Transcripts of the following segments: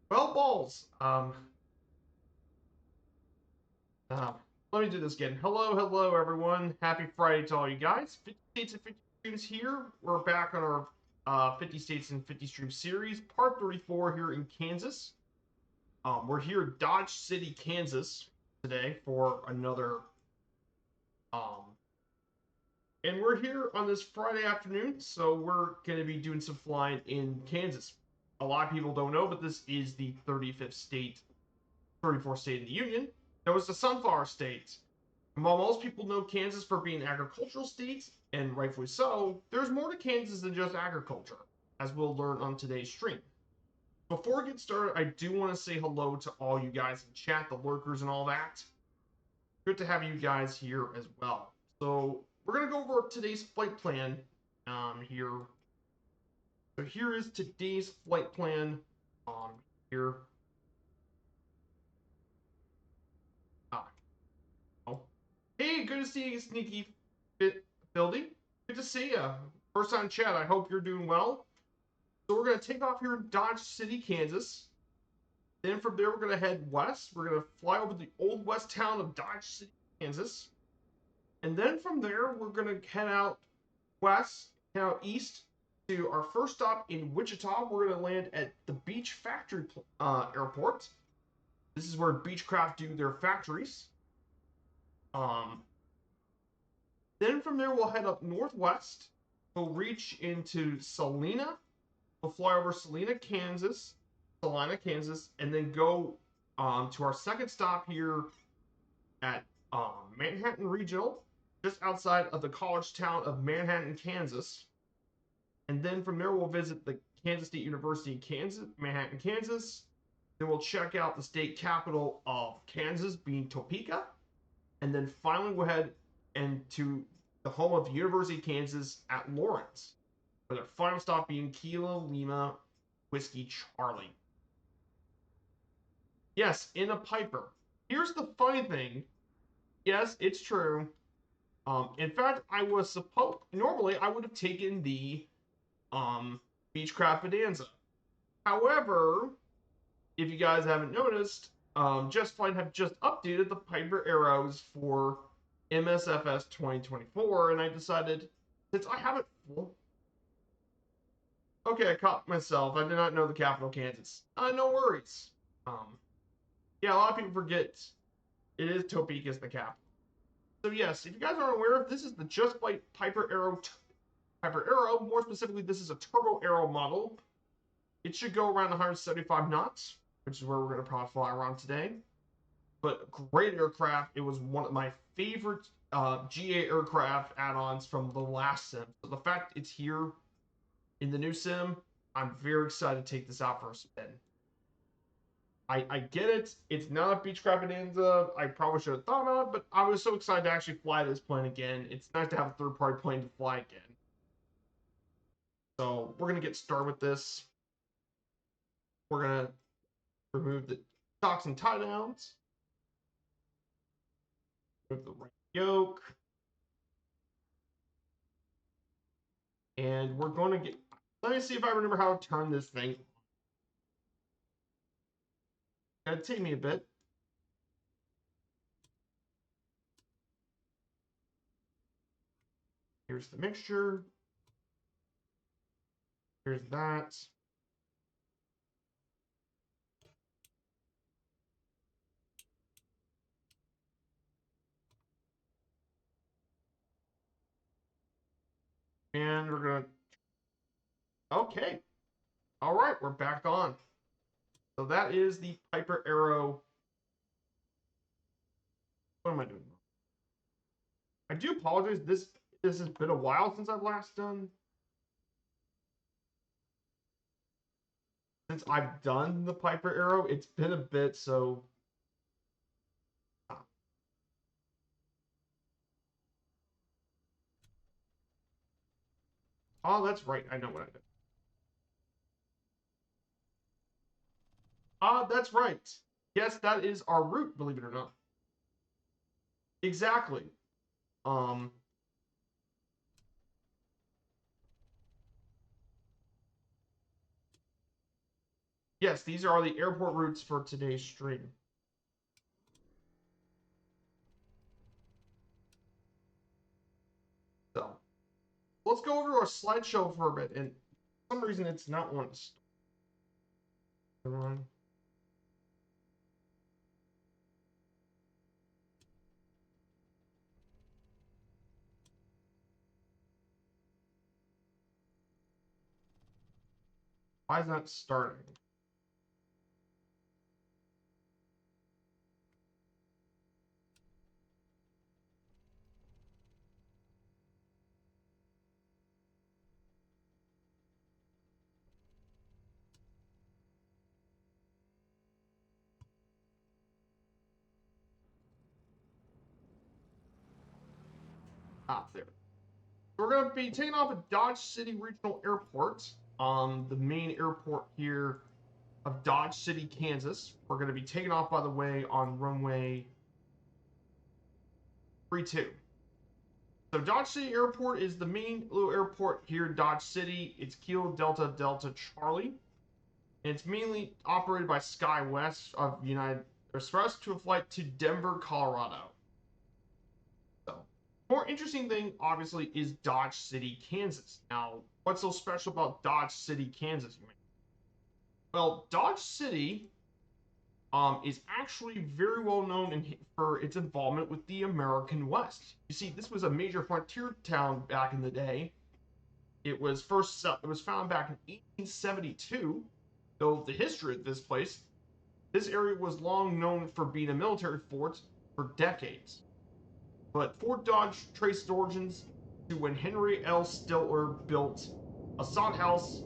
Well, balls. Let me do this again. Hello, everyone. Happy Friday to all you guys. 50 States and 50 Streams here. We're back on our 50 States and 50 Streams series, part 34 here in Kansas. We're here in Dodge City, Kansas today for another. Um, and we're here on this Friday afternoon, so we're going to be doing some flying in Kansas. A lot of people don't know, but this is the 35th state, 34th state of the Union. It was the Sunflower State. And while most people know Kansas for being an agricultural state, and rightfully so, there's more to Kansas than just agriculture, as we'll learn on today's stream. Before we get started, I do want to say hello to all you guys in chat, the lurkers and all that. Good to have you guys here as well. So we're going to go over today's flight plan here. So here is today's flight plan here. Ah, oh. Hey, good to see you, Sneaky Fit Building. Good to see you. First on chat, I hope you're doing well. So we're going to take off here in Dodge City, Kansas. Then from there, we're going to head west. We're going to fly over the old west town of Dodge City, Kansas. And then from there, we're going to head out west, head out east to our first stop in Wichita. We're going to land at the Beach Factory Airport. This is where Beechcraft do their factories. Then from there, we'll head up northwest. We'll reach into Salina. We'll fly over Salina, Kansas, and then go to our second stop here at Manhattan Regional, just outside of the college town of Manhattan, Kansas. And then from there, we'll visit the Kansas State University in Kansas, Manhattan, Kansas. Then we'll check out the state capital of Kansas, being Topeka. And then finally, we'll head into the home of the University of Kansas at Lawrence, with our final stop being Kilo Lima Whiskey Charlie. Yes, in a Piper. Here's the funny thing. Yes, it's true. In fact, I was supposed normally I would have taken the Beechcraft Bonanza. However, if you guys haven't noticed, Just Flight have just updated the Piper Arrows for MSFS 2024, and I decided since I haven't. Okay, I caught myself. I did not know the capital, Kansas. No worries. Yeah, a lot of people forget it is Topeka's the capital. So yes, if you guys aren't aware of, this is the Just Flight Piper Arrow. More specifically, this is a Turbo Arrow model. It should go around 175 knots, which is where we're going to probably fly around today. But great aircraft. It was one of my favorite GA aircraft add-ons from the last sim. So the fact it's here in the new sim, I'm very excited to take this out for a spin. I get it. It's not a Beechcraft Bonanza. I probably should have thought about it, but I was so excited to actually fly this plane again. It's nice to have a third-party plane to fly again. So we're going to get started with this. We're going to remove the shocks and tie downs. Remove the right yoke. And we're going to get... Let me see if I remember how to turn this thing. It'll take me a bit. Here's the mixture. Here's that. And we're going to... Okay. All right, we're back on. So that is the Piper Arrow. What am I doing? I do apologize. This has been a while since I've last done. Since I've done the Piper Arrow, it's been a bit, so. Oh, that's right. I know what I did. That's right. Yes, that is our route, believe it or not. Exactly. Yes, these are the airport routes for today's stream. So let's go over to our slideshow for a bit. And for some reason, it's not one to start. Why is that starting? There. We're going to be taking off at Dodge City Regional Airport, the main airport here of Dodge City, Kansas. We're going to be taking off, by the way, on runway 32. So Dodge City Airport is the main little airport here in Dodge City. It's Kilo Delta Delta Charlie. And it's mainly operated by SkyWest of United Express to a flight to Denver, Colorado. So, more interesting thing, obviously, is Dodge City, Kansas. Now, what's so special about Dodge City, Kansas? Well, Dodge City is actually very well known for its involvement with the American West. You see, this was a major frontier town back in the day. It was found back in 1872. Though the history of this place, this area was long known for being a military fort for decades. But Fort Dodge traced its origins to when Henry L. Stiller built a sod house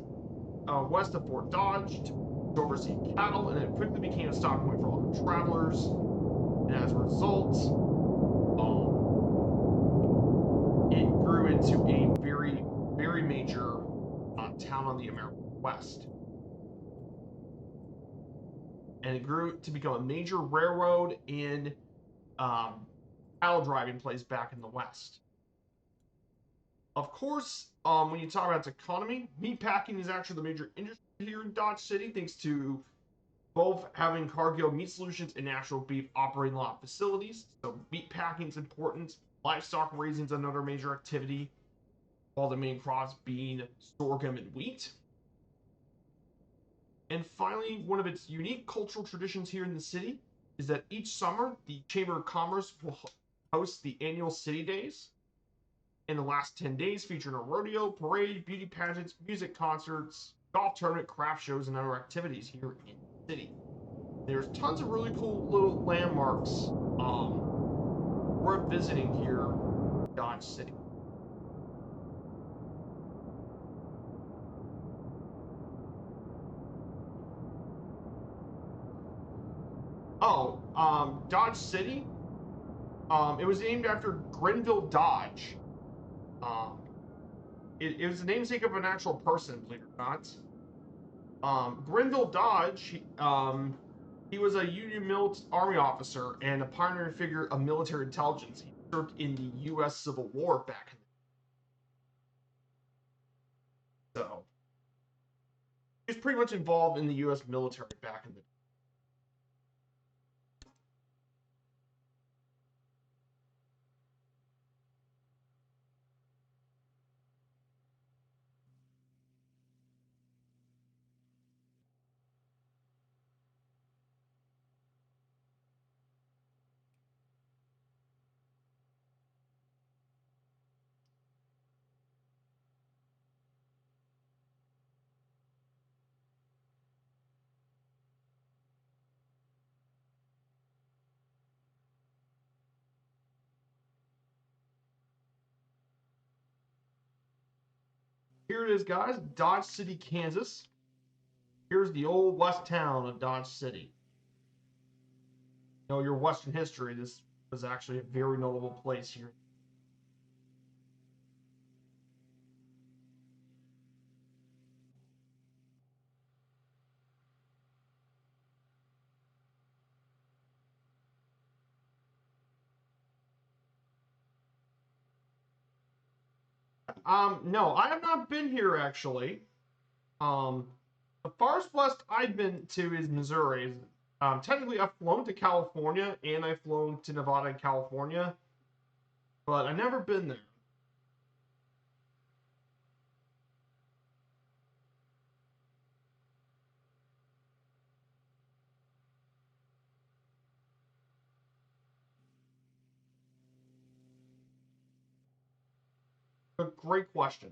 west of Fort Dodge to oversee cattle, and it quickly became a stop point for a lot of travelers. And as a result, it grew into a very, very major town on the American West. And it grew to become a major railroad and cattle driving place back in the West. Of course, when you talk about its economy, meatpacking is actually the major industry here in Dodge City, thanks to both having Cargill Meat Solutions and Natural Beef operating a lot of facilities. So meatpacking is important. Livestock raising is another major activity, while the main crops being sorghum and wheat. And finally, one of its unique cultural traditions here in the city is that each summer, the Chamber of Commerce will host the annual City Days. In the last 10 days, featuring a rodeo, parade, beauty pageants, music concerts, golf tournament, craft shows, and other activities here in the city. There's tons of really cool little landmarks worth visiting here in Dodge City. Dodge City. It was named after Grenville Dodge. It was the namesake of an actual person, believe it or not. Grenville Dodge, he was a Union Army officer and a pioneering figure of military intelligence. He served in the U.S. Civil War back in the day. So, he was pretty much involved in the U.S. military back in the day. Here it is, guys. Dodge City, Kansas. Here's the old west town of Dodge City. You know, your Western history, this was actually a very notable place here. No, I have not been here actually. Um, The farthest west I've been to is Missouri. Technically, I've flown to California and I've flown to Nevada and California, but I've never been there. A great question.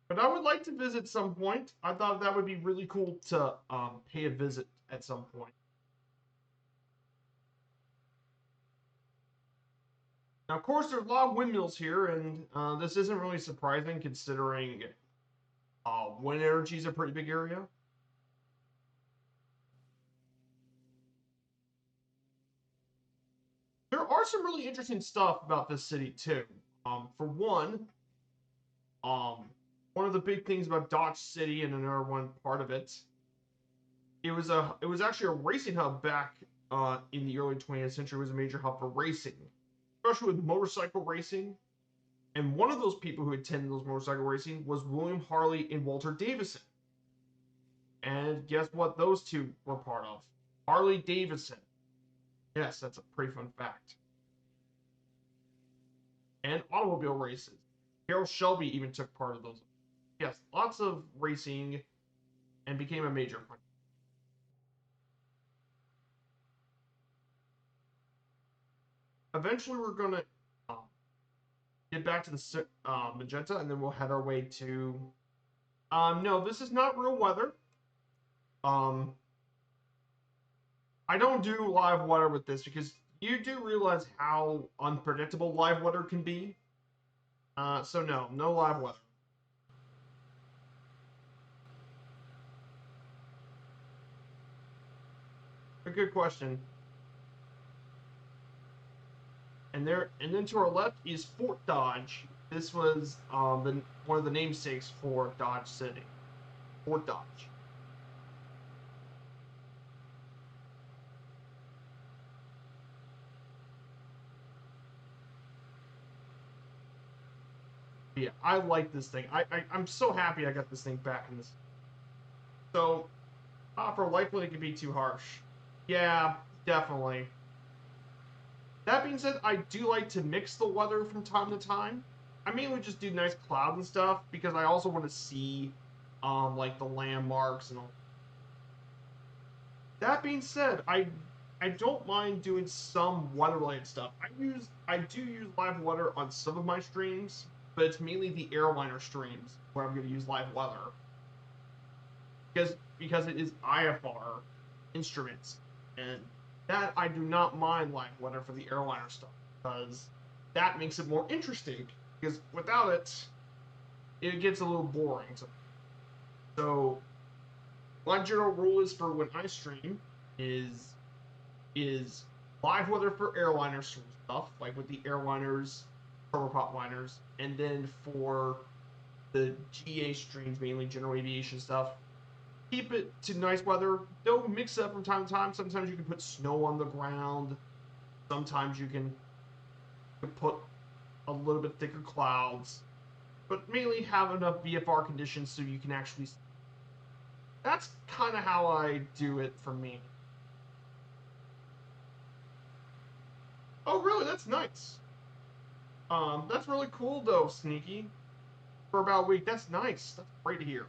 But I would like to visit some point. I thought that would be really cool to pay a visit at some point. Now, of course, there's a lot of windmills here, and this isn't really surprising considering wind energy is a pretty big area. There are some really interesting stuff about this city too. For um, one of the big things about Dodge City and another one part of it, it was actually a racing hub back in the early 20th century. It was a major hub for racing, especially with motorcycle racing. And one of those people who attended those motorcycle racing was William Harley and Walter Davidson. And guess what those two were part of? Harley Davidson. Yes, that's a pretty fun fact. And automobile races. Carroll Shelby even took part of those. Yes, lots of racing and became a major part. Eventually, we're going to get back to the magenta and then we'll head our way to. No, this is not real weather. Um, I don't do live weather with this because you do realize how unpredictable live weather can be. So no, no live weather. A good question. And then to our left is Fort Dodge. This was one of the namesakes for Dodge City, Fort Dodge. Yeah, I like this thing. I'm so happy I got this thing back in this. So, for life when it can be too harsh. Yeah, definitely. That being said, I do like to mix the weather from time to time. I mainly just do nice clouds and stuff because I also want to see, like the landmarks and all. That being said, I don't mind doing some weather related stuff. I do use live weather on some of my streams, but it's mainly the airliner streams where I'm going to use live weather because it is IFR instruments, and that I do not mind live weather for the airliner stuff because that makes it more interesting. Because without it, it gets a little boring. So my general rule is for when I stream is is live weather for airliners stuff, like with the airliners, turboprop liners, and then for the GA streams, mainly general aviation stuff, keep it to nice weather. They'll mix it up from time to time. Sometimes you can put snow on the ground. Sometimes you can put a little bit thicker clouds. But mainly have enough VFR conditions so you can actually. That's kind of how I do it for me. Oh, really? That's nice. That's really cool though, Sneaky. For about a week, that's nice. That's great to hear.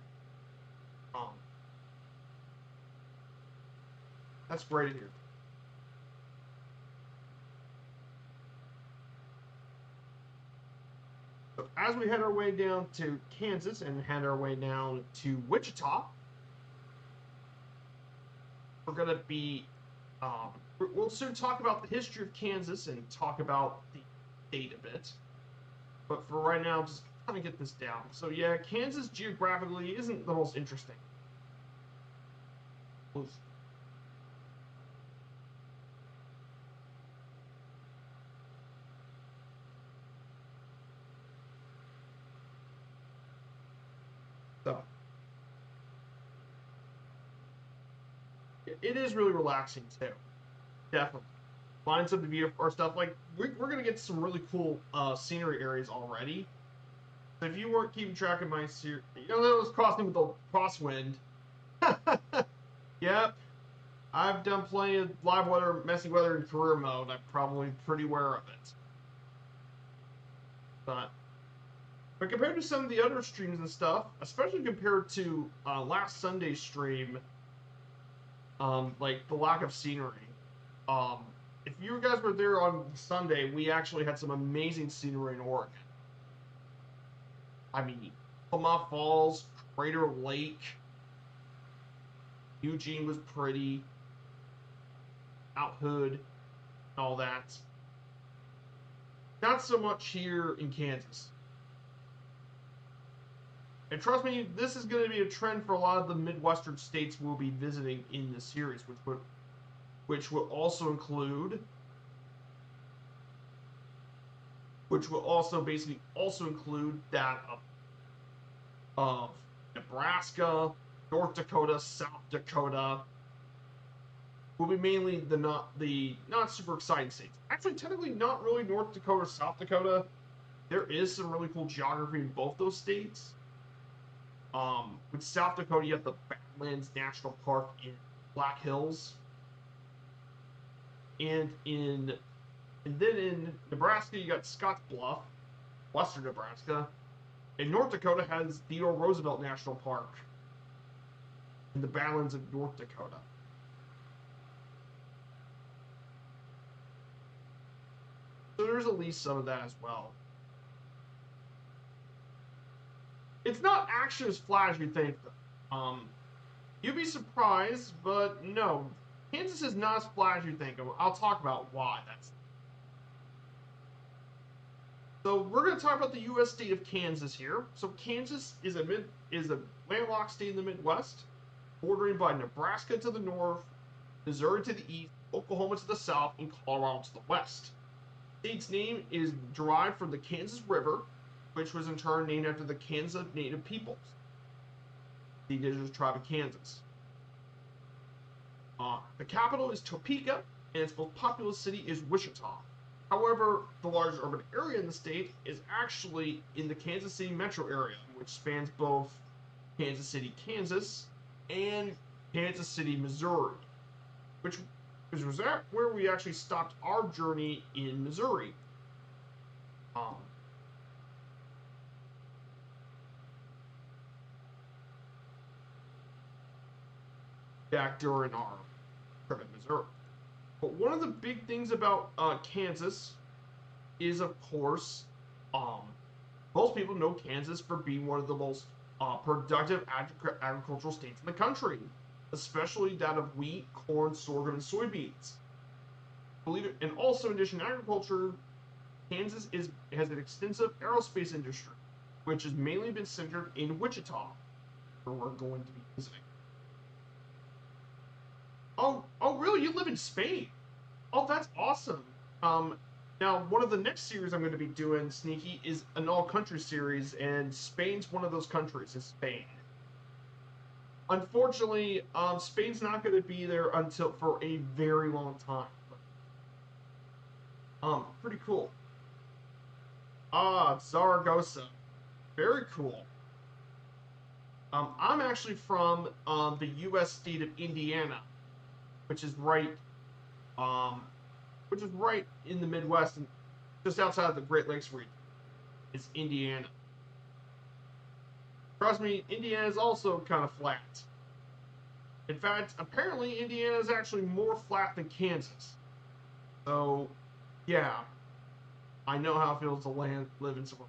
Um, that's great to hear. So as we head our way down to Kansas and head our way down to Wichita, we're gonna be. We'll soon talk about the history of Kansas and talk about the state a bit. But for right now, just kind of get this down. So yeah, Kansas geographically isn't the most interesting. So it is really relaxing too. Definitely. Find some of the VFR stuff. Like we're gonna get some really cool scenery areas already. If you weren't keeping track of my series, you know that was crossing with the crosswind. Yep, I've done plenty of live weather, messy weather in career mode. I'm probably pretty aware of it. But compared to some of the other streams and stuff, especially compared to last Sunday's stream, like the lack of scenery. Um, if you guys were there on Sunday, we actually had some amazing scenery in Oregon. I mean, Klamath Falls, Crater Lake, Eugene was pretty, Mount Hood, all that. Not so much here in Kansas. And trust me, this is going to be a trend for a lot of the Midwestern states we'll be visiting in this series, which will also include, basically include that of Nebraska, North Dakota, South Dakota. Will be mainly the not super exciting states. Actually, technically, not really North Dakota, South Dakota. There is some really cool geography in both those states. With South Dakota, you have the Badlands National Park in Black Hills, and then in Nebraska, you got Scotts Bluff, Western Nebraska, and North Dakota has Theodore Roosevelt National Park in the Badlands of North Dakota. So there's at least some of that as well. It's not actually as flat as you think, though. You'd be surprised, but no, Kansas is not as flat as you think. I'll talk about why. So we're going to talk about the U.S. state of Kansas here. So Kansas is a landlocked state in the Midwest, bordering by Nebraska to the north, Missouri to the east, Oklahoma to the south, and Colorado to the west. The state's name is derived from the Kansas River, which was in turn named after the Kansas Native peoples, the indigenous tribe of Kansas. The capital is Topeka, and its most populous city is Wichita. However, the largest urban area in the state is actually in the Kansas City metro area, which spans both Kansas City, Kansas, and Kansas City, Missouri, which was where we actually stopped our journey in Missouri. Back during our trip in Missouri. But one of the big things about Kansas is, of course, most people know Kansas for being one of the most productive agricultural states in the country, especially that of wheat, corn, sorghum, and soybeans. Believe it, and also in addition to agriculture, Kansas has an extensive aerospace industry, which has mainly been centered in Wichita, where we're going to be visiting. Oh, really? You live in Spain? Oh, that's awesome. Now one of the next series I'm going to be doing, Sneaky, is an all-country series, and Spain's one of those countries. Is Spain? Unfortunately, Spain's not going to be there for a very long time. Pretty cool. Zaragoza, very cool. I'm actually from the U.S. state of Indiana, which is right in the Midwest and just outside of the Great Lakes region. It's Indiana. Trust me, Indiana is also kind of flat. In fact, apparently Indiana is actually more flat than Kansas. So, yeah, I know how it feels to live in somewhere.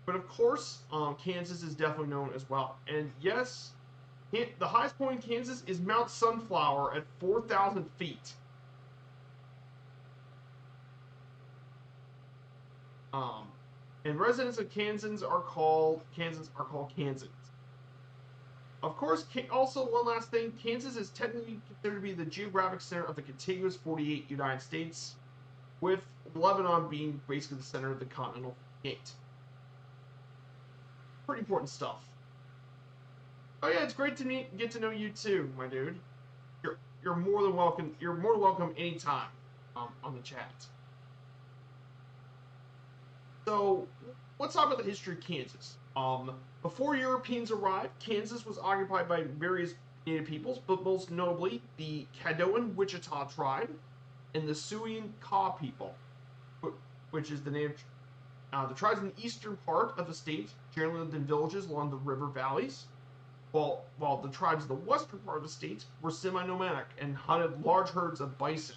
But of course, Kansas is definitely known as well. And yes, the highest point in Kansas is Mount Sunflower at 4,000 feet. And residents of Kansans are called Kansans. Of course, also one last thing, Kansas is technically considered to be the geographic center of the contiguous 48 United States, with Lebanon being basically the center of the continental gate. Pretty important stuff. Oh yeah, it's great to get to know you too, my dude. You're more than welcome. You're more than welcome anytime on the chat. So let's talk about the history of Kansas. Before Europeans arrived, Kansas was occupied by various native peoples, but most notably the Caddoan Wichita tribe and the Sioux Kaw people, which is the name. The tribes in the eastern part of the state generally lived in villages along the river valleys, while the tribes in the western part of the state were semi-nomadic and hunted large herds of bison.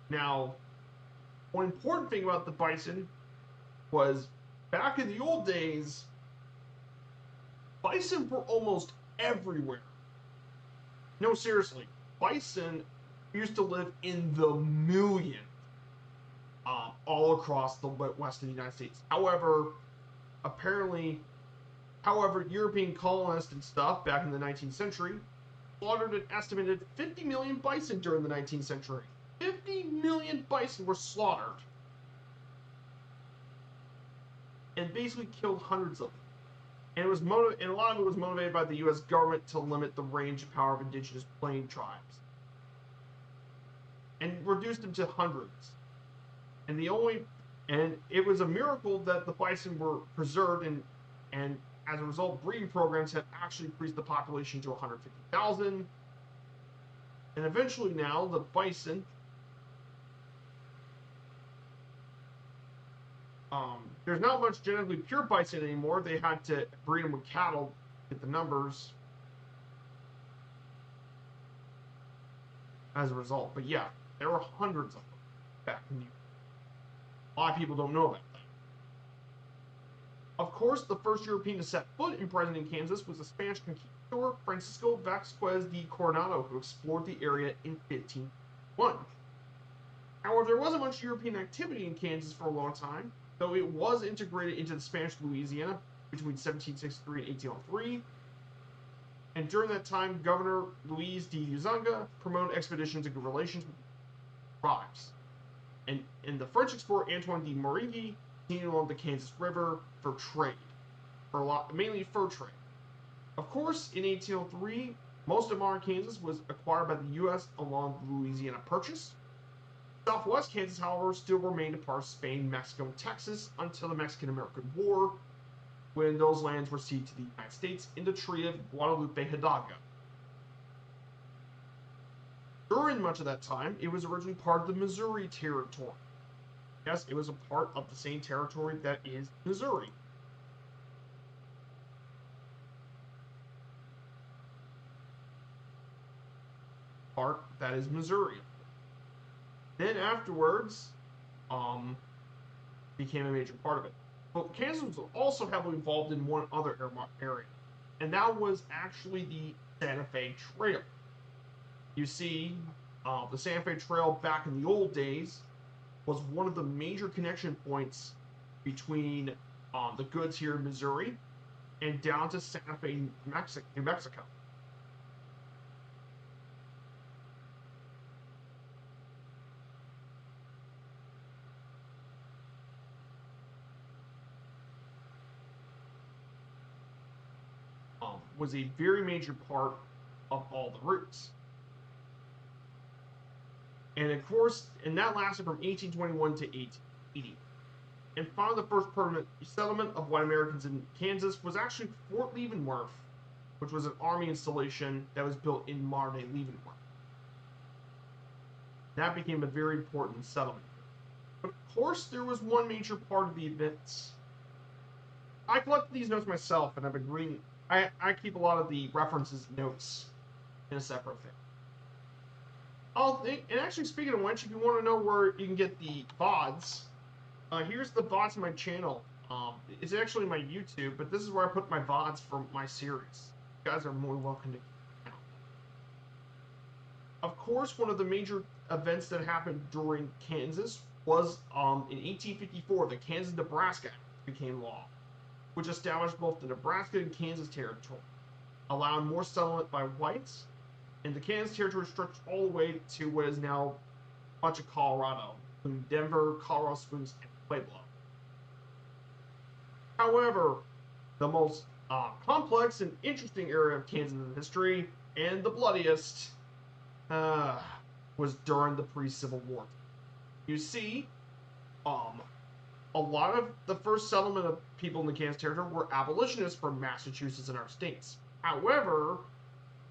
Now, one important thing about the bison was back in the old days, bison were almost everywhere. No, seriously, bison used to live in the millions all across the west of the United States. However, European colonists and stuff back in the 19th century slaughtered an estimated 50 million bison during the 19th century. 50 million bison were slaughtered and basically killed hundreds of them. And a lot of it was motivated by the U.S. government to limit the range of power of indigenous plain tribes and reduced them to hundreds. And it was a miracle that the bison were preserved, and as a result, breeding programs have actually increased the population to 150,000. And eventually now, the bison, there's not much genetically pure bison anymore. They had to breed them with cattle to get the numbers as a result. But yeah, there were hundreds of them back in the A lot of people don't know about that. Of course, the first European to set foot in present-day Kansas was the Spanish conquistador Francisco Vasquez de Coronado, who explored the area in 1501. However, there wasn't much European activity in Kansas for a long time, though it was integrated into the Spanish Louisiana between 1763 and 1803. And during that time, Governor Luis de Uzanga promoted expeditions and good relations with tribes. And the French explorer Antoine de Marigny continued along the Kansas River for trade, mainly fur trade. Of course, in 1803, most of modern Kansas was acquired by the U.S. along the Louisiana Purchase. Southwest Kansas, however, still remained a part of Spain, Mexico, and Texas until the Mexican-American War, when those lands were ceded to the United States in the Treaty of Guadalupe Hidalgo. During much of that time, it was originally part of the Missouri Territory. Yes, it was a part of the same territory that is Missouri. Part that is Missouri. Then afterwards, became a major part of it. But Kansas was also heavily involved in one other area, and that was actually the Santa Fe Trail. You see, the Santa Fe Trail back in the old days was one of the major connection points between the goods here in Missouri and down to Santa Fe, New Mexico. Was a very major part of all the routes. And of course, and that lasted from 1821 to 1880. And finally, the first permanent settlement of white Americans in Kansas was actually Fort Leavenworth, which was an army installation that was built in modern-day Leavenworth. That became a very important settlement. But of course, there was one major part of the events. I collected these notes myself, and I've been reading. I keep a lot of the references notes in a separate thing. And actually, speaking of which, if you want to know where you can get the VODs, here's the VODs on my channel. It's actually my YouTube, but this is where I put my VODs for my series. You guys are more welcome to. Of course, one of the major events that happened during Kansas was in 1854, the Kansas-Nebraska Act became law, which established both the Nebraska and Kansas territory, allowing more settlement by whites, and the Kansas territory stretched all the way to what is now much of Colorado, including Denver, Colorado Springs, and Pueblo. However, the most complex and interesting area of Kansas history, and the bloodiest uh, was during the pre-Civil War. You see, um, a lot of the first settlement of people in the Kansas Territory were abolitionists from Massachusetts and our states. However,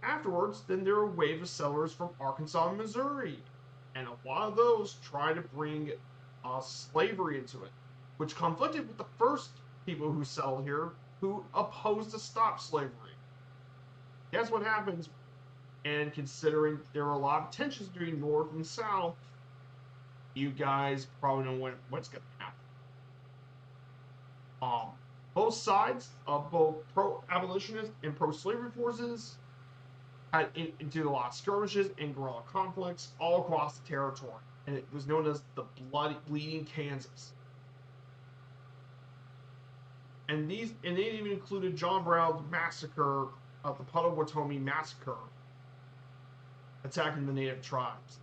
afterwards, then there were a wave of settlers from Arkansas and Missouri, and a lot of those tried to bring slavery into it, which conflicted with the first people who settled here who opposed to stop slavery. Guess what happens? And considering there were a lot of tensions between North and South, you guys probably know what's going to happen. Both sides of both pro-abolitionist and pro-slavery forces had into a lot of skirmishes and guerrilla conflicts all across the territory, and it was known as the Bleeding Kansas. And they even included John Brown's massacre of the Potawatomi Massacre, attacking the native tribes.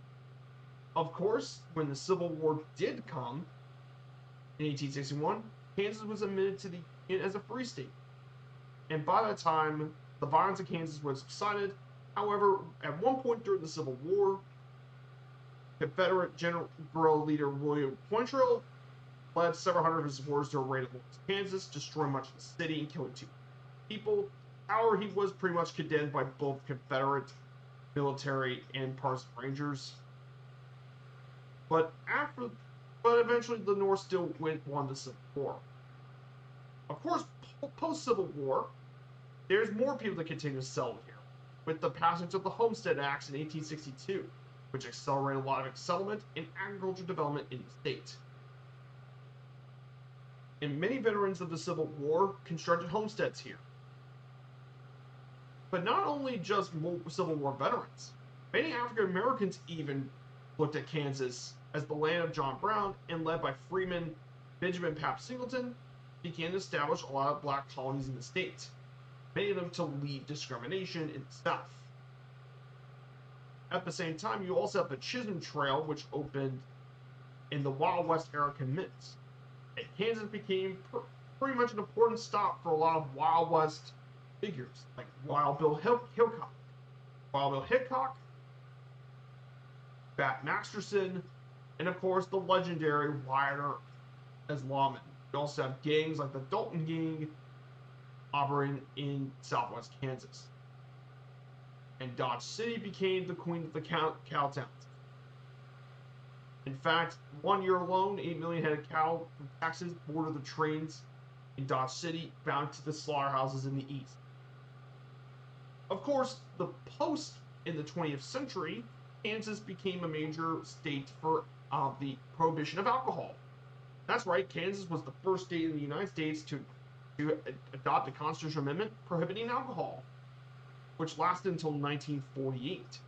Of course, when the Civil War did come in 1861, Kansas was admitted to the Union as a free state. And by that time, the violence in Kansas was subsided. However, at one point during the Civil War, Confederate guerrilla leader William Quantrill led several hundred of his supporters to a raid of Kansas, destroying much of the city and killing 2 people. However, he was pretty much condemned by both Confederate military and partisan Rangers. But eventually the North still won the Civil War. Of course, post-Civil War, there's more people that continue to settle here, with the passage of the Homestead Acts in 1862, which accelerated a lot of settlement and agricultural development in the state. And many veterans of the Civil War constructed homesteads here. But not only just Civil War veterans, many African Americans even looked at Kansas as the land of John Brown, and led by Freeman Benjamin Pap Singleton, began to establish a lot of black colonies in the state, many of them to lead discrimination in the South. At the same time, you also have the Chisholm Trail, which opened in the Wild West era commenced. And Kansas became pretty much an important stop for a lot of Wild West figures, like Wild Bill Hickok, Bat Masterson, and of course the legendary Wyatt Earp as lawmen. You also have gangs like the Dalton Gang operating in southwest Kansas. And Dodge City became the queen of the cow towns. In fact, 1 year alone, 8 million head of cattle from Texas boarded the trains in Dodge City bound to the slaughterhouses in the east. Of course, the post in the 20th century, Kansas became a major state for the prohibition of alcohol. That's right, Kansas was the first state in the United States to adopt a constitutional amendment prohibiting alcohol, which lasted until 1948.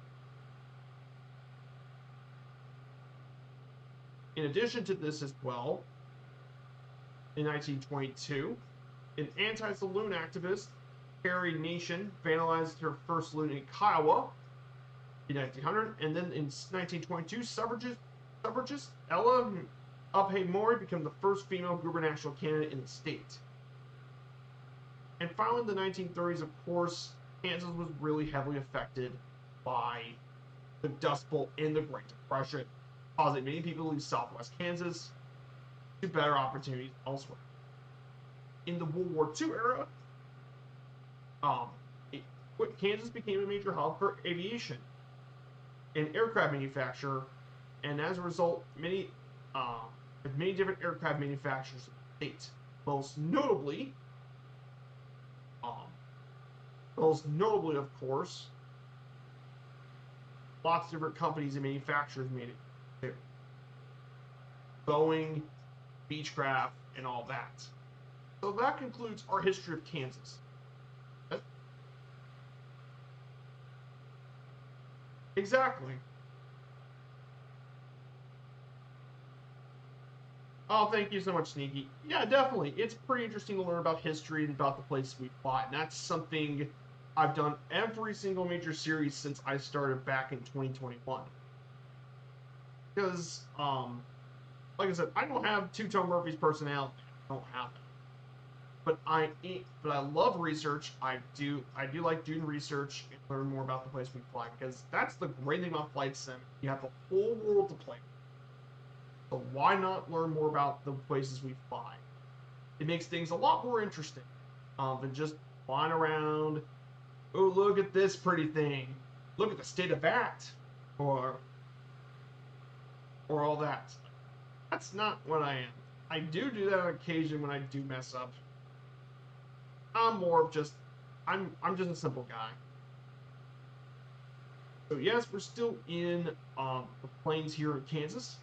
In addition to this as well, in 1922, an anti-saloon activist, Carrie Nation, vandalized her first saloon in Kiowa in 1900, and then in 1922, suffragist Ella Uphay Maury became the first female gubernatorial candidate in the state. And finally, in the 1930s, of course, Kansas was really heavily affected by the Dust Bowl and the Great Depression, causing many people to leave southwest Kansas to better opportunities elsewhere. In the World War II era, Kansas became a major hub for aviation and aircraft manufacture, and as a result, many different aircraft manufacturers in the state. Most notably, of course, lots of different companies and manufacturers made it too. Boeing, Beechcraft, and all that. So that concludes our history of Kansas. Exactly. Oh, thank you so much, Sneaky. Yeah, definitely. It's pretty interesting to learn about history and about the places we fought. And that's something I've done every single major series since I started back in 2021. Because, like I said, I don't have Two-Tone Murphy's personality. I don't have it. but I love research. I do like doing research and learn more about the place we fly, because that's the great thing about flight sim. You have the whole world to play with. So why not learn more about the places we fly? It makes things a lot more interesting than just flying around. Oh, look at this pretty thing. Look at the state of that, or all that. That's not what I am. I do that on occasion when I do mess up. I'm more of just I'm just a simple guy. So yes, we're still in the plains here in Kansas.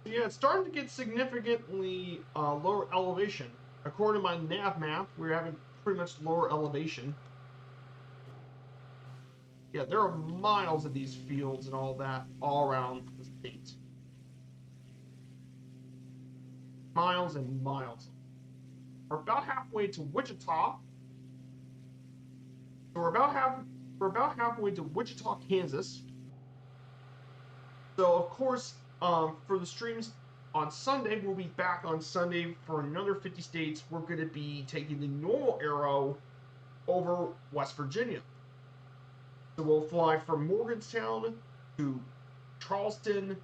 So yeah, it's starting to get significantly lower elevation. According to my nav map, we're having pretty much lower elevation. Yeah, there are miles of these fields and all that all around the state. Miles and miles. We're about halfway to Wichita. So we're about halfway to Wichita, Kansas. So of course, for the streams on Sunday, we'll be back on Sunday for another 50 states. We're going to be taking the normal arrow over West Virginia. So we'll fly from Morgantown to Charleston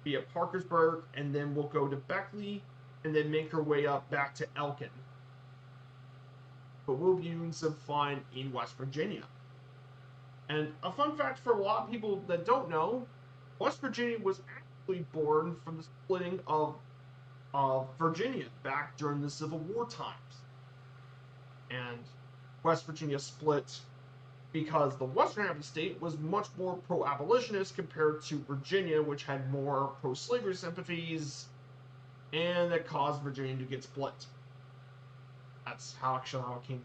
via Parkersburg, and then we'll go to Beckley, and then make our way up back to Elkin. But we'll be doing some flying in West Virginia. And a fun fact for a lot of people that don't know, West Virginia was actually born from the splitting of Virginia back during the Civil War times. And West Virginia split because the western half of the state was much more pro-abolitionist compared to Virginia, which had more pro-slavery sympathies, and that caused Virginia to get split. That's how it came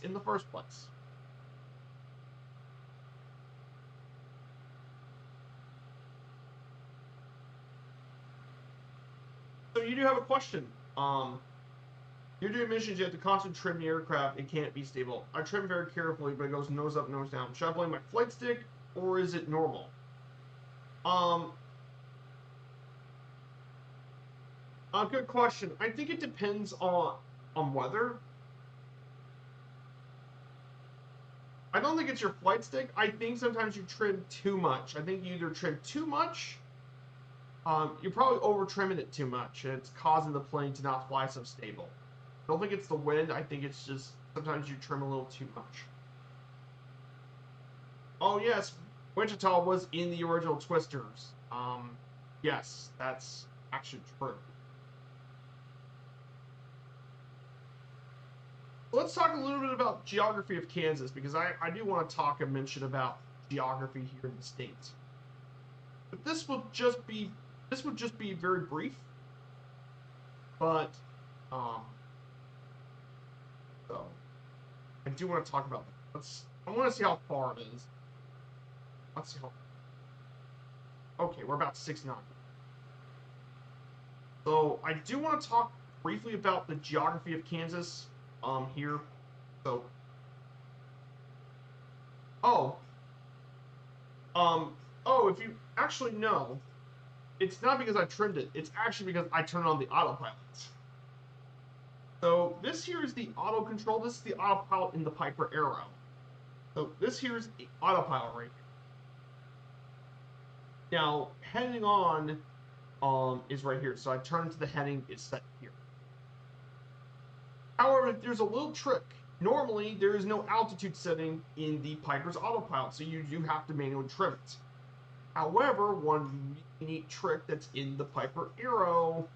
in the first place. So you do have a question. You do mention you have to constantly trim the aircraft. It can't be stable. I trim very carefully, but it goes nose up, nose down. Should I blame my flight stick, or is it normal? A good question. I think it depends on weather. I don't think it's your flight stick. I think sometimes you trim too much. I think you either trim too much, you're probably over trimming it too much, and it's causing the plane to not fly so stable. I don't think it's the wind. I think it's just sometimes you trim a little too much. Oh yes, Wichita was in the original Twisters. Yes, that's actually true. Let's talk a little bit about geography of Kansas, because I do want to talk and mention about geography here in the state. But this would just be very brief. But so I do want to talk about that. I want to see how far it is. Let's see how. Okay, we're about 6-9. So I do want to talk briefly about the geography of Kansas here. So oh if you actually know, it's not because I trimmed it, it's actually because I turned on the autopilot. So this here is the auto control. This is the autopilot in the Piper Arrow. So this here is the autopilot right here. Now heading on is right here. So I turn to the heading is set here. However, there's a little trick. Normally, there is no altitude setting in the Piper's autopilot, so you do have to manually trim it. However, one neat trick that's in the Piper Arrow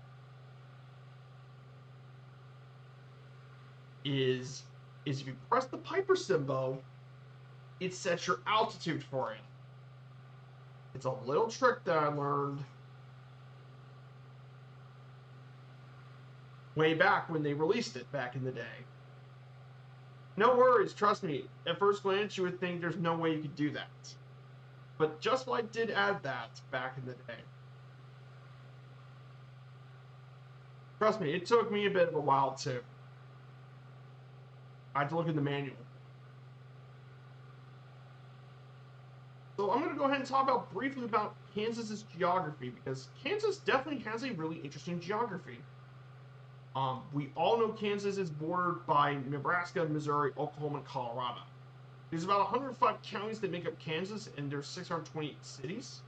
is if you press the Piper symbol, it sets your altitude for you. It's a little trick that I learned way back when they released it back in the day. No worries, trust me. At first glance, you would think there's no way you could do that. But Just Flight did add that back in the day. Trust me, it took me a bit of a while too. I had to look in the manual. So I'm going to go ahead and talk about briefly about Kansas's geography, because Kansas definitely has a really interesting geography. We all know Kansas is bordered by Nebraska, Missouri, Oklahoma, and Colorado. There's about 105 counties that make up Kansas, and there's 628 cities.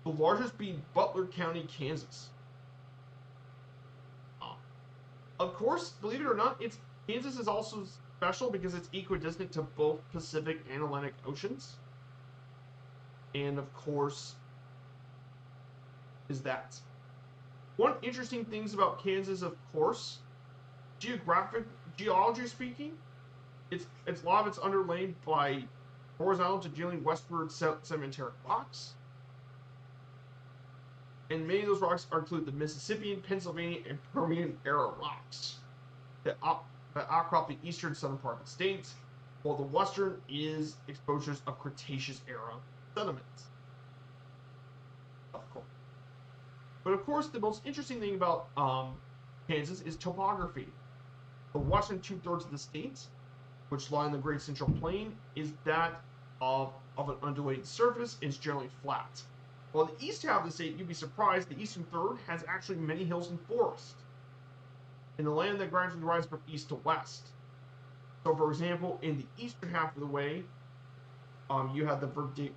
The largest being Butler County, Kansas. Of course, believe it or not, Kansas is also special because it's equidistant to both Pacific and Atlantic Oceans. And of course, is that. One interesting things about Kansas, of course, geology speaking, a lot of it's underlain by horizontal to dealing westward sedimentary rocks. And many of those rocks include the Mississippian, Pennsylvania, and Permian era rocks that outcrop the eastern southern part of the state, while the western is exposures of Cretaceous era sediments. Of course. But of course, the most interesting thing about Kansas is topography. The western 2/3 of the state, which lie in the Great Central Plain, is that of an undulating surface and is generally flat. While the east half of the state, you'd be surprised, the eastern third has actually many hills and forests. In the land that gradually rises from east to west. So, for example, in the eastern half of the way, you have the Verdigris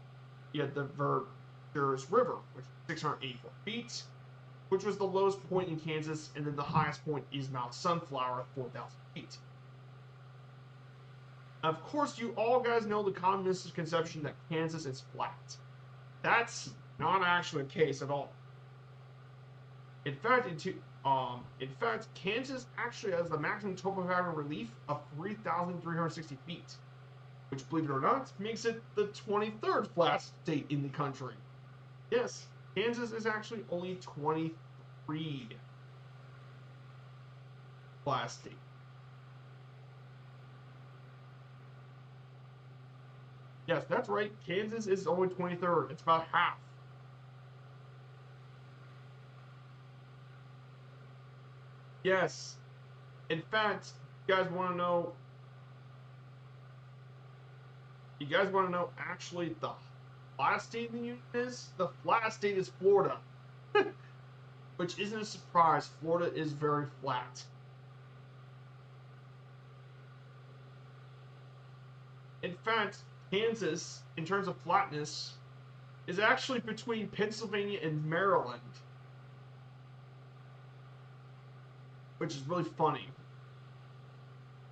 River, which is 684 feet, which was the lowest point in Kansas, and then the highest point is Mount Sunflower at 4,000 feet. Of course, you all guys know the common misconception that Kansas is flat. That's not actually the case at all. In fact, Kansas actually has the maximum topographic relief of 3,360 feet, which, believe it or not, makes it the 23rd flat state in the country. Yes, Kansas is actually only 23 flat state. Yes, that's right. Kansas is only 23rd. It's about half. Yes. In fact, you guys want to know actually the flattest state in the union is? The flattest state is Florida. Which isn't a surprise. Florida is very flat. In fact, Kansas, in terms of flatness, is actually between Pennsylvania and Maryland. Which is really funny.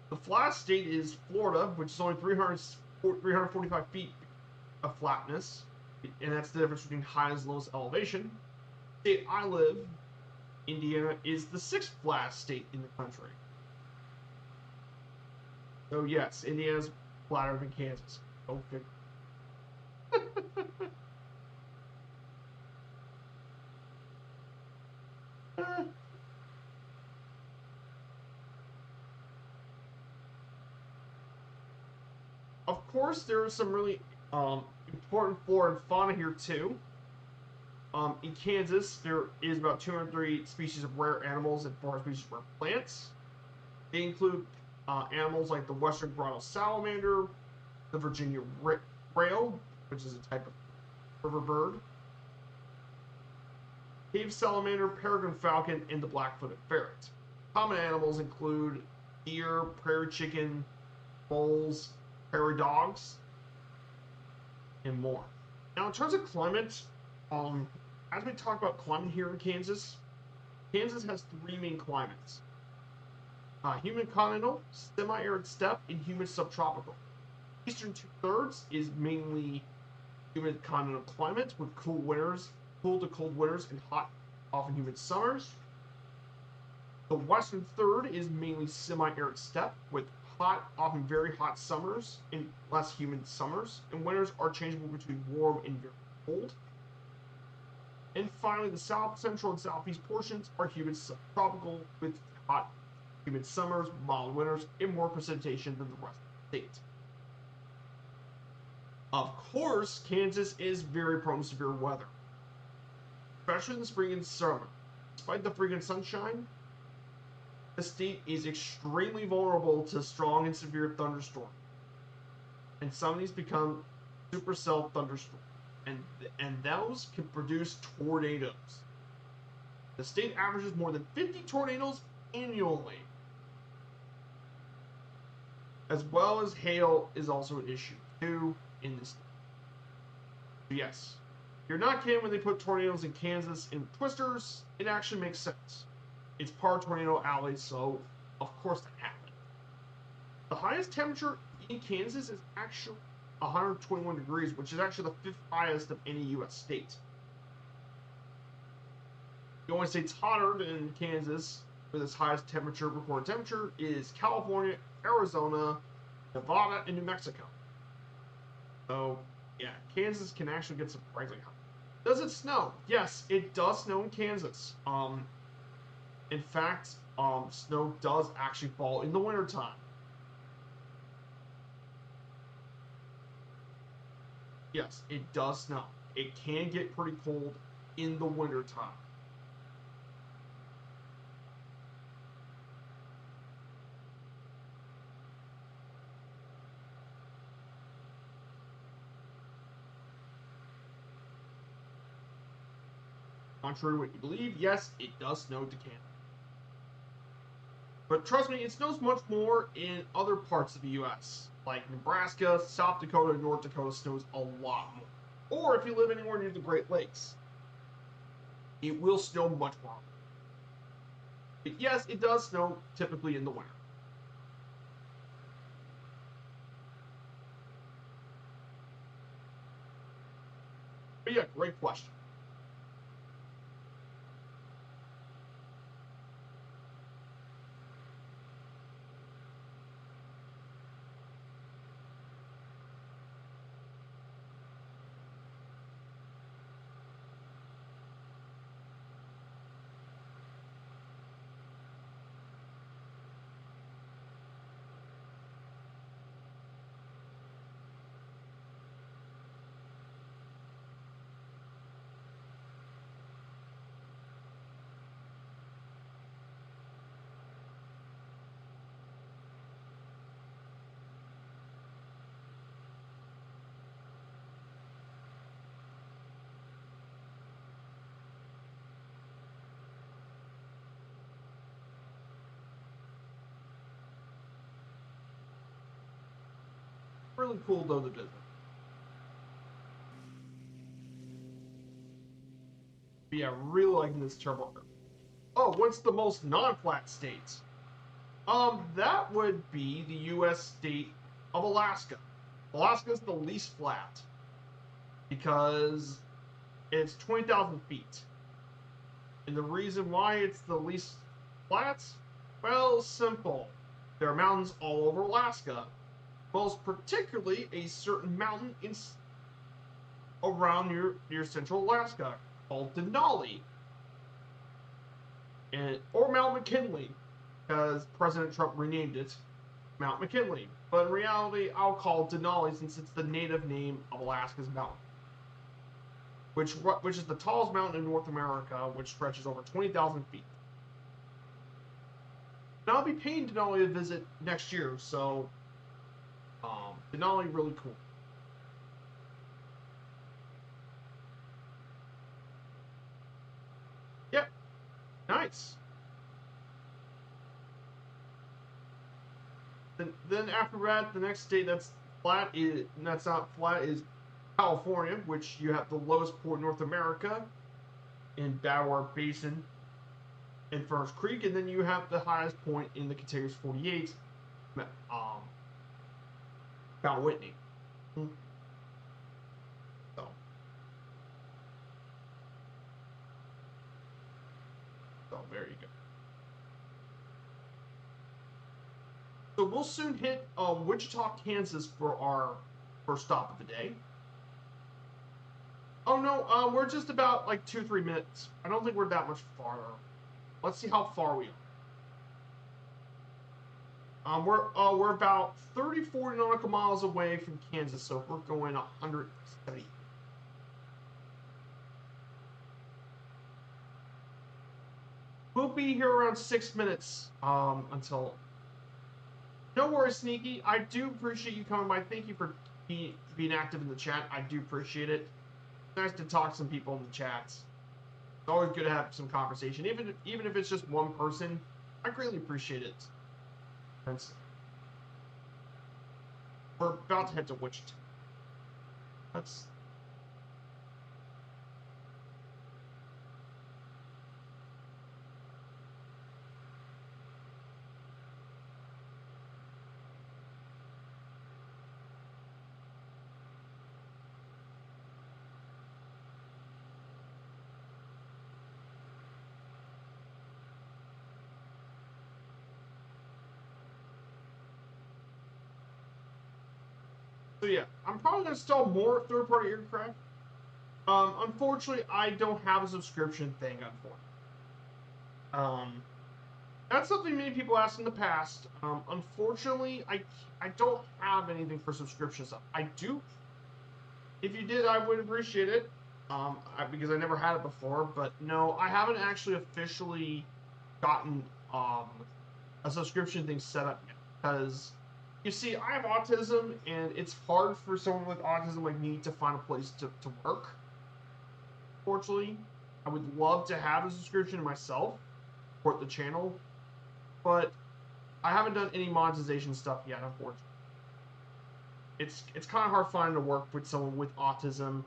The flattest state is Florida, which is only 345 feet of flatness, and that's the difference between highest and lowest elevation. The state I live, Indiana, is the 6th flattest state in the country. So yes, Indiana's flatter than Kansas. Go figure. Of course, there are some really important flora and fauna here too. In Kansas, there is about 203 species of rare animals and 400 species of rare plants. They include animals like the western grotto salamander, the Virginia rail, which is a type of river bird, cave salamander, peregrine falcon, and the black-footed ferret. Common animals include deer, prairie chicken, moles, prairie dogs, and more. Now, in terms of climate, as we talk about climate here in Kansas, Kansas has 3 main climates. Humid continental, semi-arid steppe, and humid subtropical. Eastern 2/3 is mainly humid continental climate with cool to cold winters, and hot, often humid summers. The western third is mainly semi-arid steppe with hot, often very hot summers and less humid summers, and winters are changeable between warm and very cold. And finally, the south, central, and southeast portions are humid subtropical with hot, humid summers, mild winters, and more precipitation than the rest of the state. Of course, Kansas is very prone to severe weather, especially in the spring and summer. Despite the frequent sunshine, the state is extremely vulnerable to strong and severe thunderstorms, and some of these become supercell thunderstorms, and those can produce tornadoes. The state averages more than 50 tornadoes annually. As well as hail is also an issue too in this. Yes, you're not kidding when they put tornadoes in Kansas in twisters. It actually makes sense. It's part tornado alley, so of course that happened. The highest temperature in Kansas is actually 121 degrees, which is actually the 5th highest of any U.S. state. The only states hotter than Kansas with its highest temperature recorded temperature is California, Arizona, Nevada, and New Mexico. So yeah, Kansas can actually get surprisingly hot. Does it snow? Yes, it does snow in Kansas. In fact, snow does actually fall in the wintertime. Yes, it does snow. It can get pretty cold in the wintertime. Contrary to what you believe, yes, it does snow to Canada. But trust me, it snows much more in other parts of the U.S. Like Nebraska, South Dakota, and North Dakota snows a lot more. Or if you live anywhere near the Great Lakes, it will snow much more. But yes, it does snow typically in the winter. But yeah, great question. Really cool though to visit. But yeah, really liking this turbo. Oh, what's the most non-flat states? That would be the U.S. state of Alaska. Alaska's the least flat because it's 20,000 feet. And the reason why it's the least flat? Well, simple. There are mountains all over Alaska, most particularly a certain mountain around near central Alaska called Denali, or Mount McKinley, because President Trump renamed it Mount McKinley. But in reality, I'll call it Denali since it's the native name of Alaska's mountain, which is the tallest mountain in North America, which stretches over 20,000 feet. Now I'll be paying Denali a visit next year, so Denali really cool. Yep, nice. Then after that, the next state that's not flat is California, which you have the lowest point in North America in Bowyer Basin and Furnace Creek, and then you have the highest point in the contiguous 48, Mount Whitney. So, there you go. So we'll soon hit Wichita, Kansas for our first stop of the day. Oh no, we're just about like 2-3 minutes. I don't think we're that much farther. Let's see how far we are. We're about 34 nautical miles away from Kansas, so we're going 170. We'll be here around 6 minutes until. No worries, Sneaky. I do appreciate you coming by. Thank you for being active in the chat. I do appreciate it. It's nice to talk to some people in the chats. It's always good to have some conversation, even if it's just one person. I greatly appreciate it. We're about to head to Wichita. That's... So yeah, I'm probably gonna install more third-party aircraft. Unfortunately, I don't have a subscription thing. Unfortunately, that's something many people asked in the past. Unfortunately, I don't have anything for subscriptions. I do. If you did, I would appreciate it. Because I never had it before. But no, I haven't actually officially gotten a subscription thing set up yet. Because you see, I have autism, and it's hard for someone with autism like me to find a place to work. Fortunately, I would love to have a subscription myself, support the channel, but I haven't done any monetization stuff yet, unfortunately. It's kind of hard finding to work with someone with autism,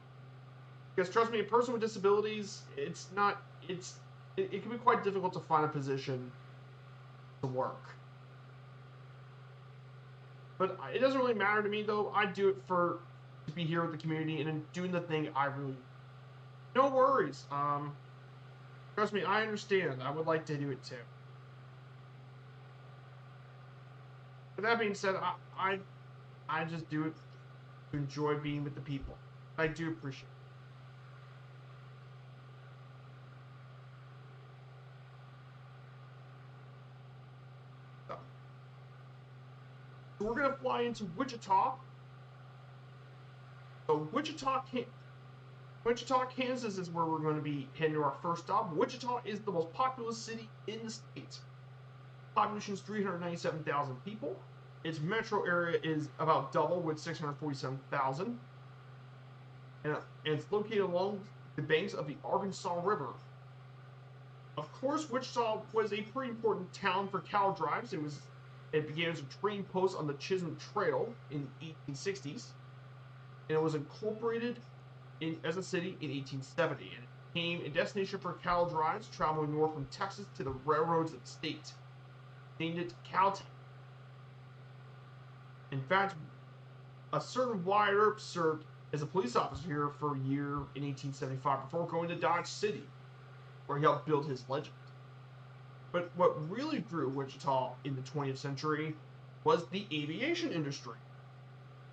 because trust me, a person with disabilities, it's not it can be quite difficult to find a position to work. But it doesn't really matter to me though. I do it to be here with the community and doing the thing I really. No worries. Trust me, I understand. I would like to do it too. With that being said, I just do it to enjoy being with the people. I do appreciate it. So we're gonna fly into Wichita. So Wichita, Kansas is where we're going to be heading to our first stop. Wichita is the most populous city in the state. Population is 397,000 people. Its metro area is about double with 647,000. And it's located along the banks of the Arkansas River. Of course, Wichita was a pretty important town for cattle drives. It began as a trading post on the Chisholm Trail in the 1860s, and it was incorporated as a city in 1870, and it became a destination for cattle drives traveling north from Texas to the railroads of the state. Named it Cowtown. In fact, a certain Wyatt Earp served as a police officer here for a year in 1875 before going to Dodge City, where he helped build his legend. But what really grew Wichita in the 20th century was the aviation industry.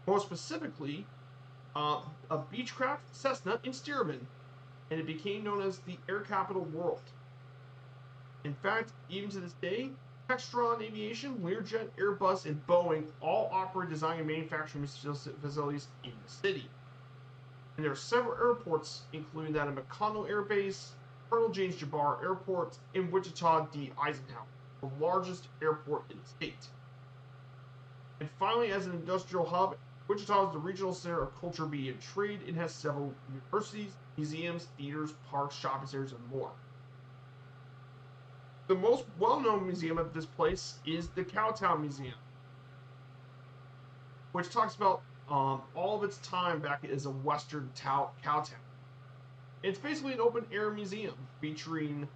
More specifically, of Beechcraft, Cessna, and Stearman, and it became known as the air capital world. In fact, even to this day, Textron Aviation, Learjet, Airbus, and Boeing all operate design and manufacturing facilities in the city. And there are several airports, including that of McConnell Air Base, Colonel James Jabbar Airport, and Wichita D. Eisenhower, the largest airport in the state. And finally, as an industrial hub, Wichita is the regional center of culture, media, and trade, and has several universities, museums, theaters, parks, shopping centers, and more. The most well-known museum of this place is the Cowtown Museum, which talks about all of its time back as a western cowtown. It's basically an open-air museum featuring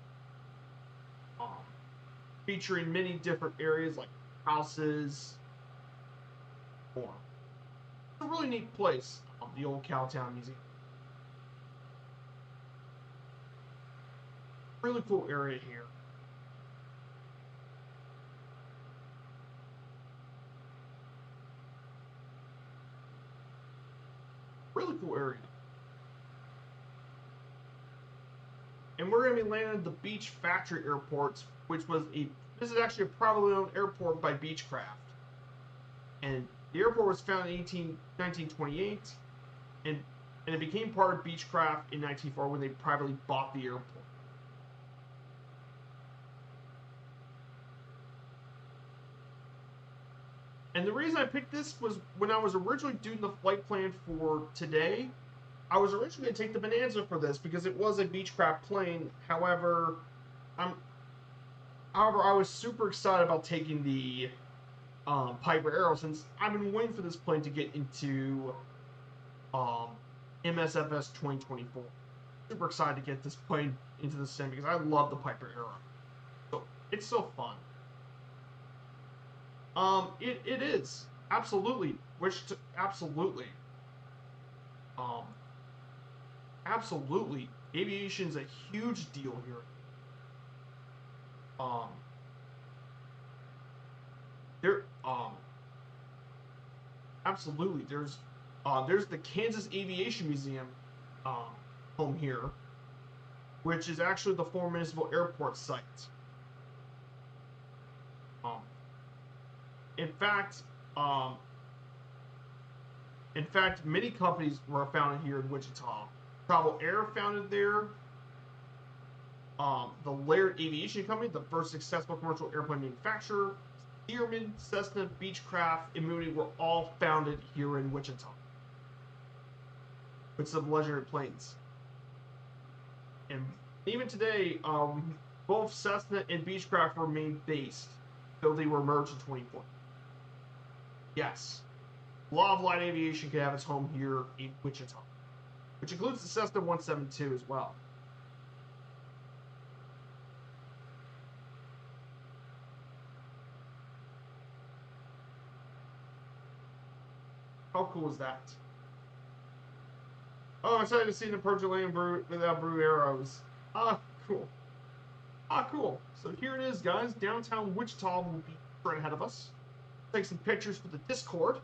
many different areas like houses. More. It's a really neat place, the old Cowtown Museum. Really cool area here. Really cool area. And we're going to be landing at the Beech Factory Airport, which was this is actually a privately owned airport by Beechcraft. And the airport was founded in 1928, and it became part of Beechcraft in 1904 when they privately bought the airport. And the reason I picked this was when I was originally doing the flight plan for today, I was originally going to take the Bonanza for this because it was a Beechcraft plane. However, However, I was super excited about taking the Piper Arrow since I've been waiting for this plane to get into um, MSFS 2024. Super excited to get this plane into the sim because I love the Piper Arrow. So it's so fun. It is absolutely, absolutely, um, absolutely. Aviation is a huge deal here. Um, there, absolutely. There's the Kansas Aviation Museum, um, home here, which is actually the former municipal airport site. Um, in fact, um, many companies were founded here in Wichita. Travel Air founded there. The Laird Aviation Company, the first successful commercial airplane manufacturer. Stearman, Cessna, Beechcraft, and Mooney were all founded here in Wichita with some legendary planes. And even today, both Cessna and Beechcraft remain based, though they were merged in 2014. Yes, a lot of light aviation can have its home here in Wichita, which includes the Cessna 172 as well. How cool is that? Oh, I'm excited to see the approach of land without brew arrows. Ah, cool. Ah, cool. So here it is, guys. Downtown Wichita will be right ahead of us. Take some pictures for the Discord.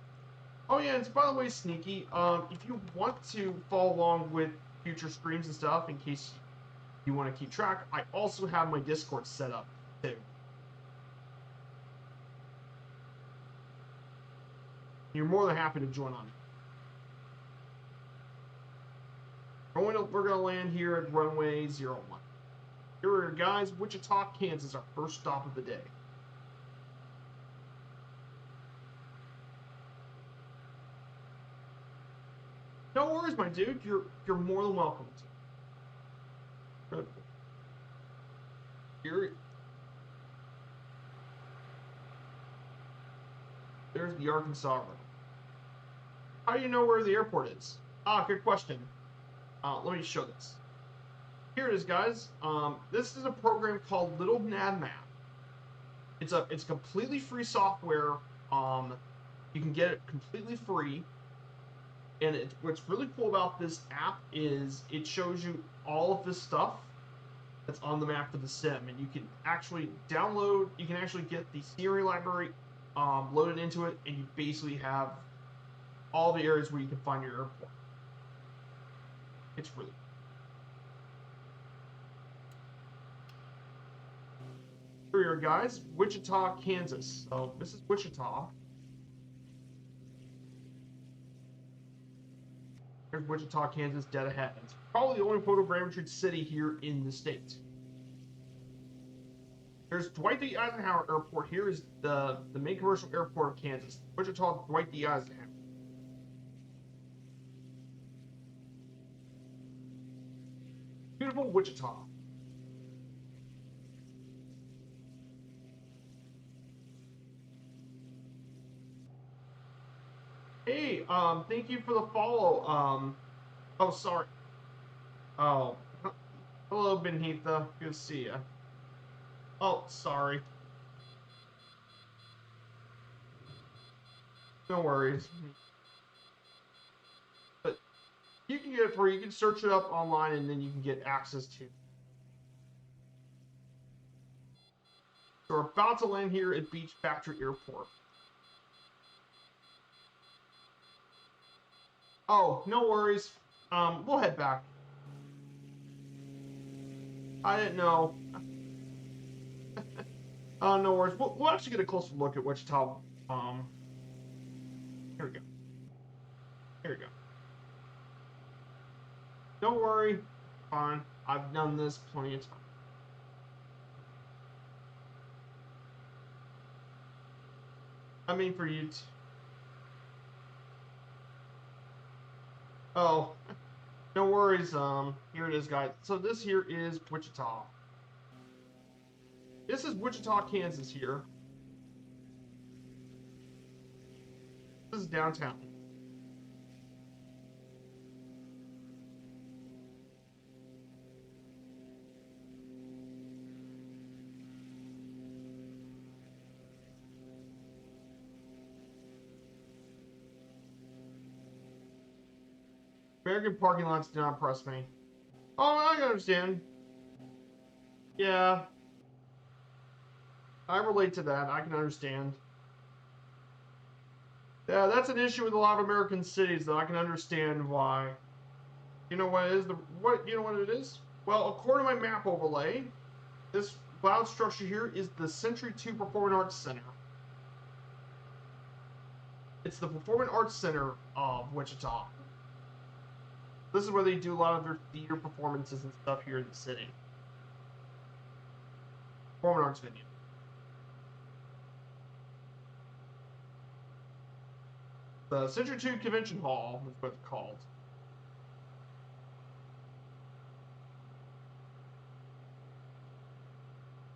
Oh yeah, and by the way, Sneaky, if you want to follow along with future streams and stuff, in case you want to keep track, I also have my Discord set up too. You're more than happy to join on. We're gonna land here at runway 01. Here are guys, Wichita, Kansas, our first stop of the day. No worries, my dude. You're more than welcome to. Here, there's the Arkansas River. How do you know where the airport is? Ah, good question. Let me show this. Here it is, guys. This is a program called Little Nav Map. It's completely free software. You can get it completely free. And what's really cool about this app is it shows you all of this stuff that's on the map for the sim, and you can actually download. You can actually get the scenery library loaded into it, and you basically have all the areas where you can find your airport. It's really cool. Here, guys, Wichita, Kansas. So this is Wichita. There's Wichita, Kansas, dead ahead. It's probably the only photogrammetry city here in the state. There's Dwight D. Eisenhower Airport. Here is the main commercial airport of Kansas. Wichita, Dwight D. Eisenhower. Beautiful Wichita. Hey, thank you for the follow. Oh, sorry. Oh, hello, Benhitha. Good to see ya. Oh, sorry. No worries. But you can get it free. You can search it up online, and then you can get access to. So we're about to land here at Beach Factory Airport. Oh, no worries. We'll head back. I didn't know. No worries. We'll actually get a closer look at Wichita. Here we go. Here we go. Don't worry. Fine. I've done this plenty of times. I mean, for you. Oh, no worries. Here it is, guys. So this here is Wichita. This is Wichita, Kansas here. This is downtown. American parking lots do not impress me. Oh, I can understand. Yeah. I relate to that. I can understand. Yeah, that's an issue with a lot of American cities, though. I can understand why. You know what it is? You know what it is? Well, according to my map overlay, this cloud structure here is the Century 2 Performing Arts Center. It's the Performing Arts Center of Wichita. This is where they do a lot of their theater performances and stuff here in the city. Performing arts venue. The Century 2 Convention Hall is what it's called.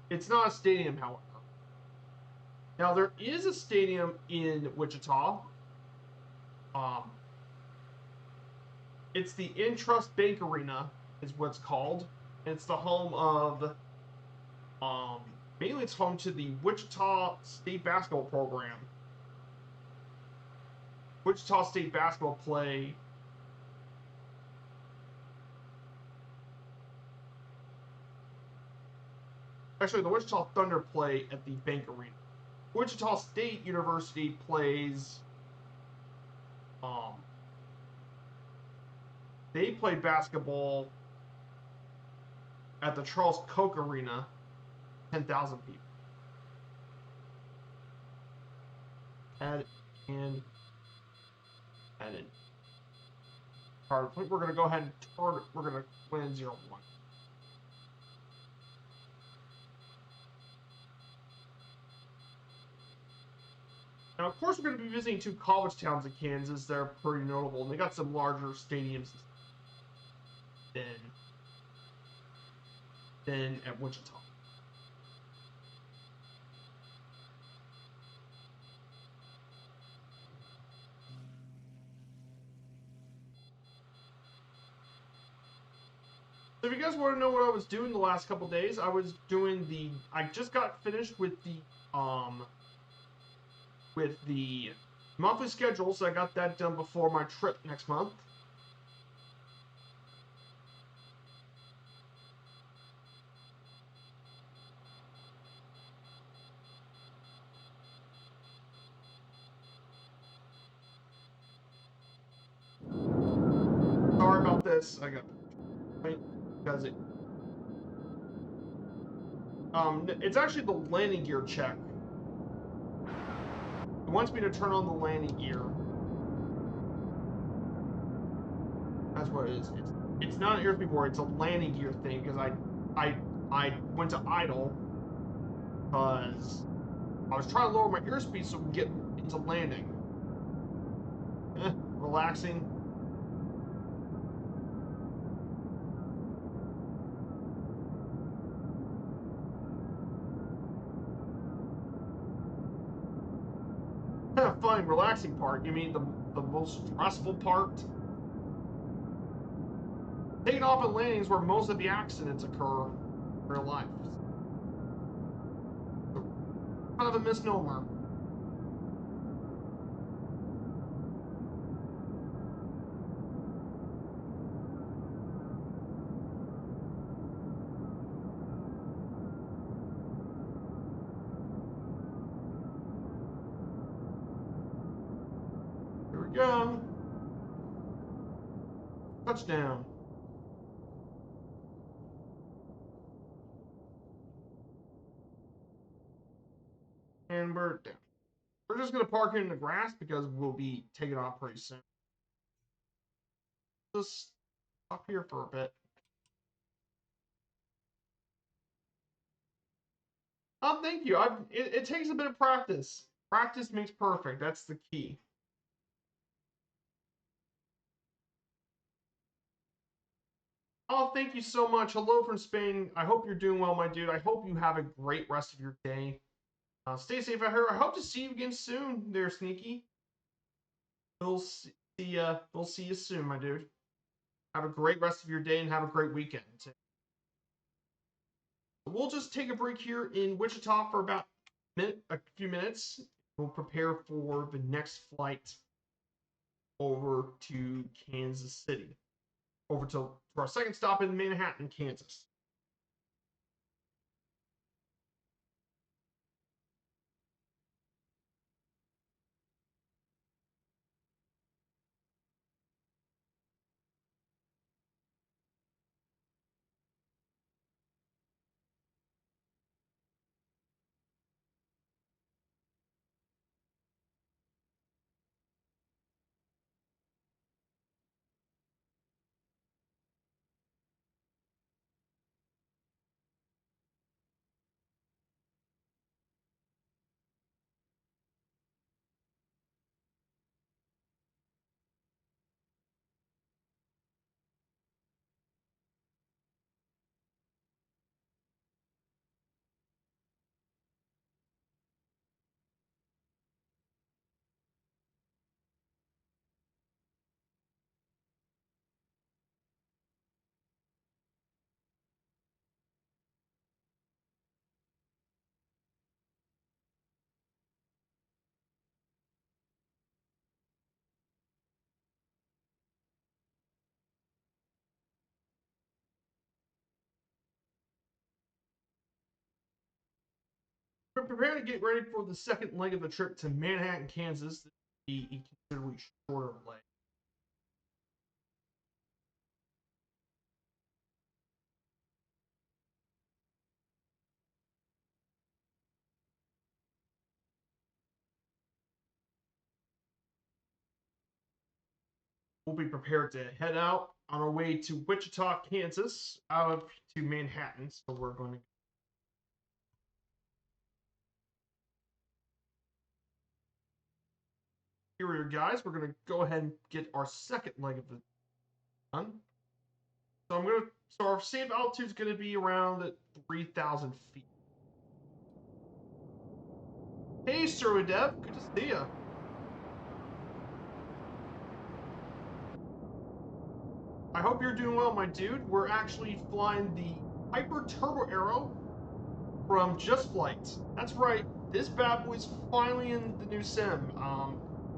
It's not a stadium, however. Now, there is a stadium in Wichita. It's the Intrust Bank Arena, is what's called. And it's the home of, mainly it's home to the Wichita State Basketball Program. Wichita State Basketball play. Actually, the Wichita Thunder play at the Bank Arena. Wichita State University plays. They play basketball at the Charles Koch Arena, 10,000 people. Add in. All right, we're going to go ahead and turn. We're going to win 0-1. Now, of course, we're going to be visiting 2 college towns in Kansas that are pretty notable, and they got some larger stadiums than at Wichita. So if you guys want to know what I was doing the last couple days, I was doing I just got finished with the monthly schedule, so I got that done before my trip next month. Sorry about this. I got because it's actually the landing gear check. It wants me to turn on the landing gear. That's what it is. It's not an airspeed board. It's a landing gear thing because I went to idle because I was trying to lower my airspeed so we can get into landing. Relaxing. Fun, relaxing part. You mean the most stressful part? Taking off and landing is where most of the accidents occur in real life. Kind of a misnomer. Here we go. Touchdown. And we're down. We're just going to park it in the grass because we'll be taking off pretty soon. Just stop here for a bit. Oh, thank you. It takes a bit of practice. Practice makes perfect. That's the key. Oh, thank you so much. Hello from Spain. I hope you're doing well, my dude. I hope you have a great rest of your day. Stay safe out here. I hope to see you again soon, there, Sneaky. We'll see you soon, my dude. Have a great rest of your day and have a great weekend. We'll just take a break here in Wichita for about a few minutes. We'll prepare for the next flight over to Kansas City, over to our second stop in Manhattan, Kansas. We're preparing to get ready for the second leg of the trip to Manhattan, Kansas. This will be a considerably shorter leg. We'll be prepared to head out on our way to Wichita, Kansas, out to Manhattan. So we're going to. Here we are, guys. We're going to go ahead and get our second leg of the done. So I'm going to. So our safe altitude is going to be around 3,000 feet. Hey, Sir Dev. Good to see you. I hope you're doing well, my dude. We're actually flying the Hyper Turbo Arrow from Just Flight. That's right. This bad boy's finally in the new sim.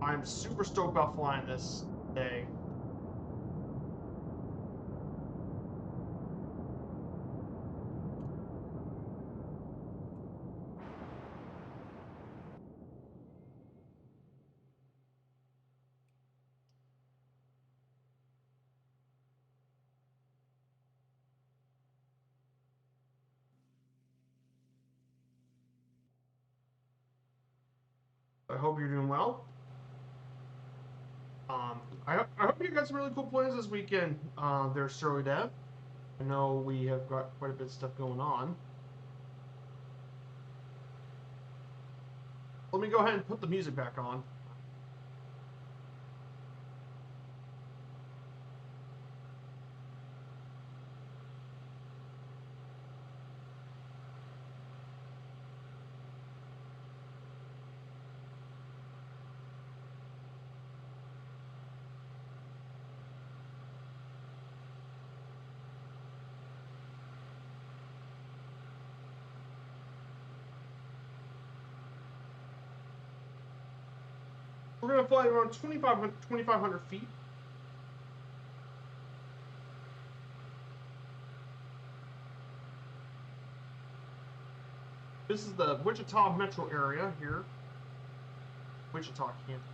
I'm super stoked about flying this today. I hope you're doing well. I hope you got some really cool plans this weekend. There's Surly Dad. I know we have got quite a bit of stuff going on. Let me go ahead and put the music back on. We're going to fly around 2,500 feet. This is the Wichita metro area here. Wichita, Kansas.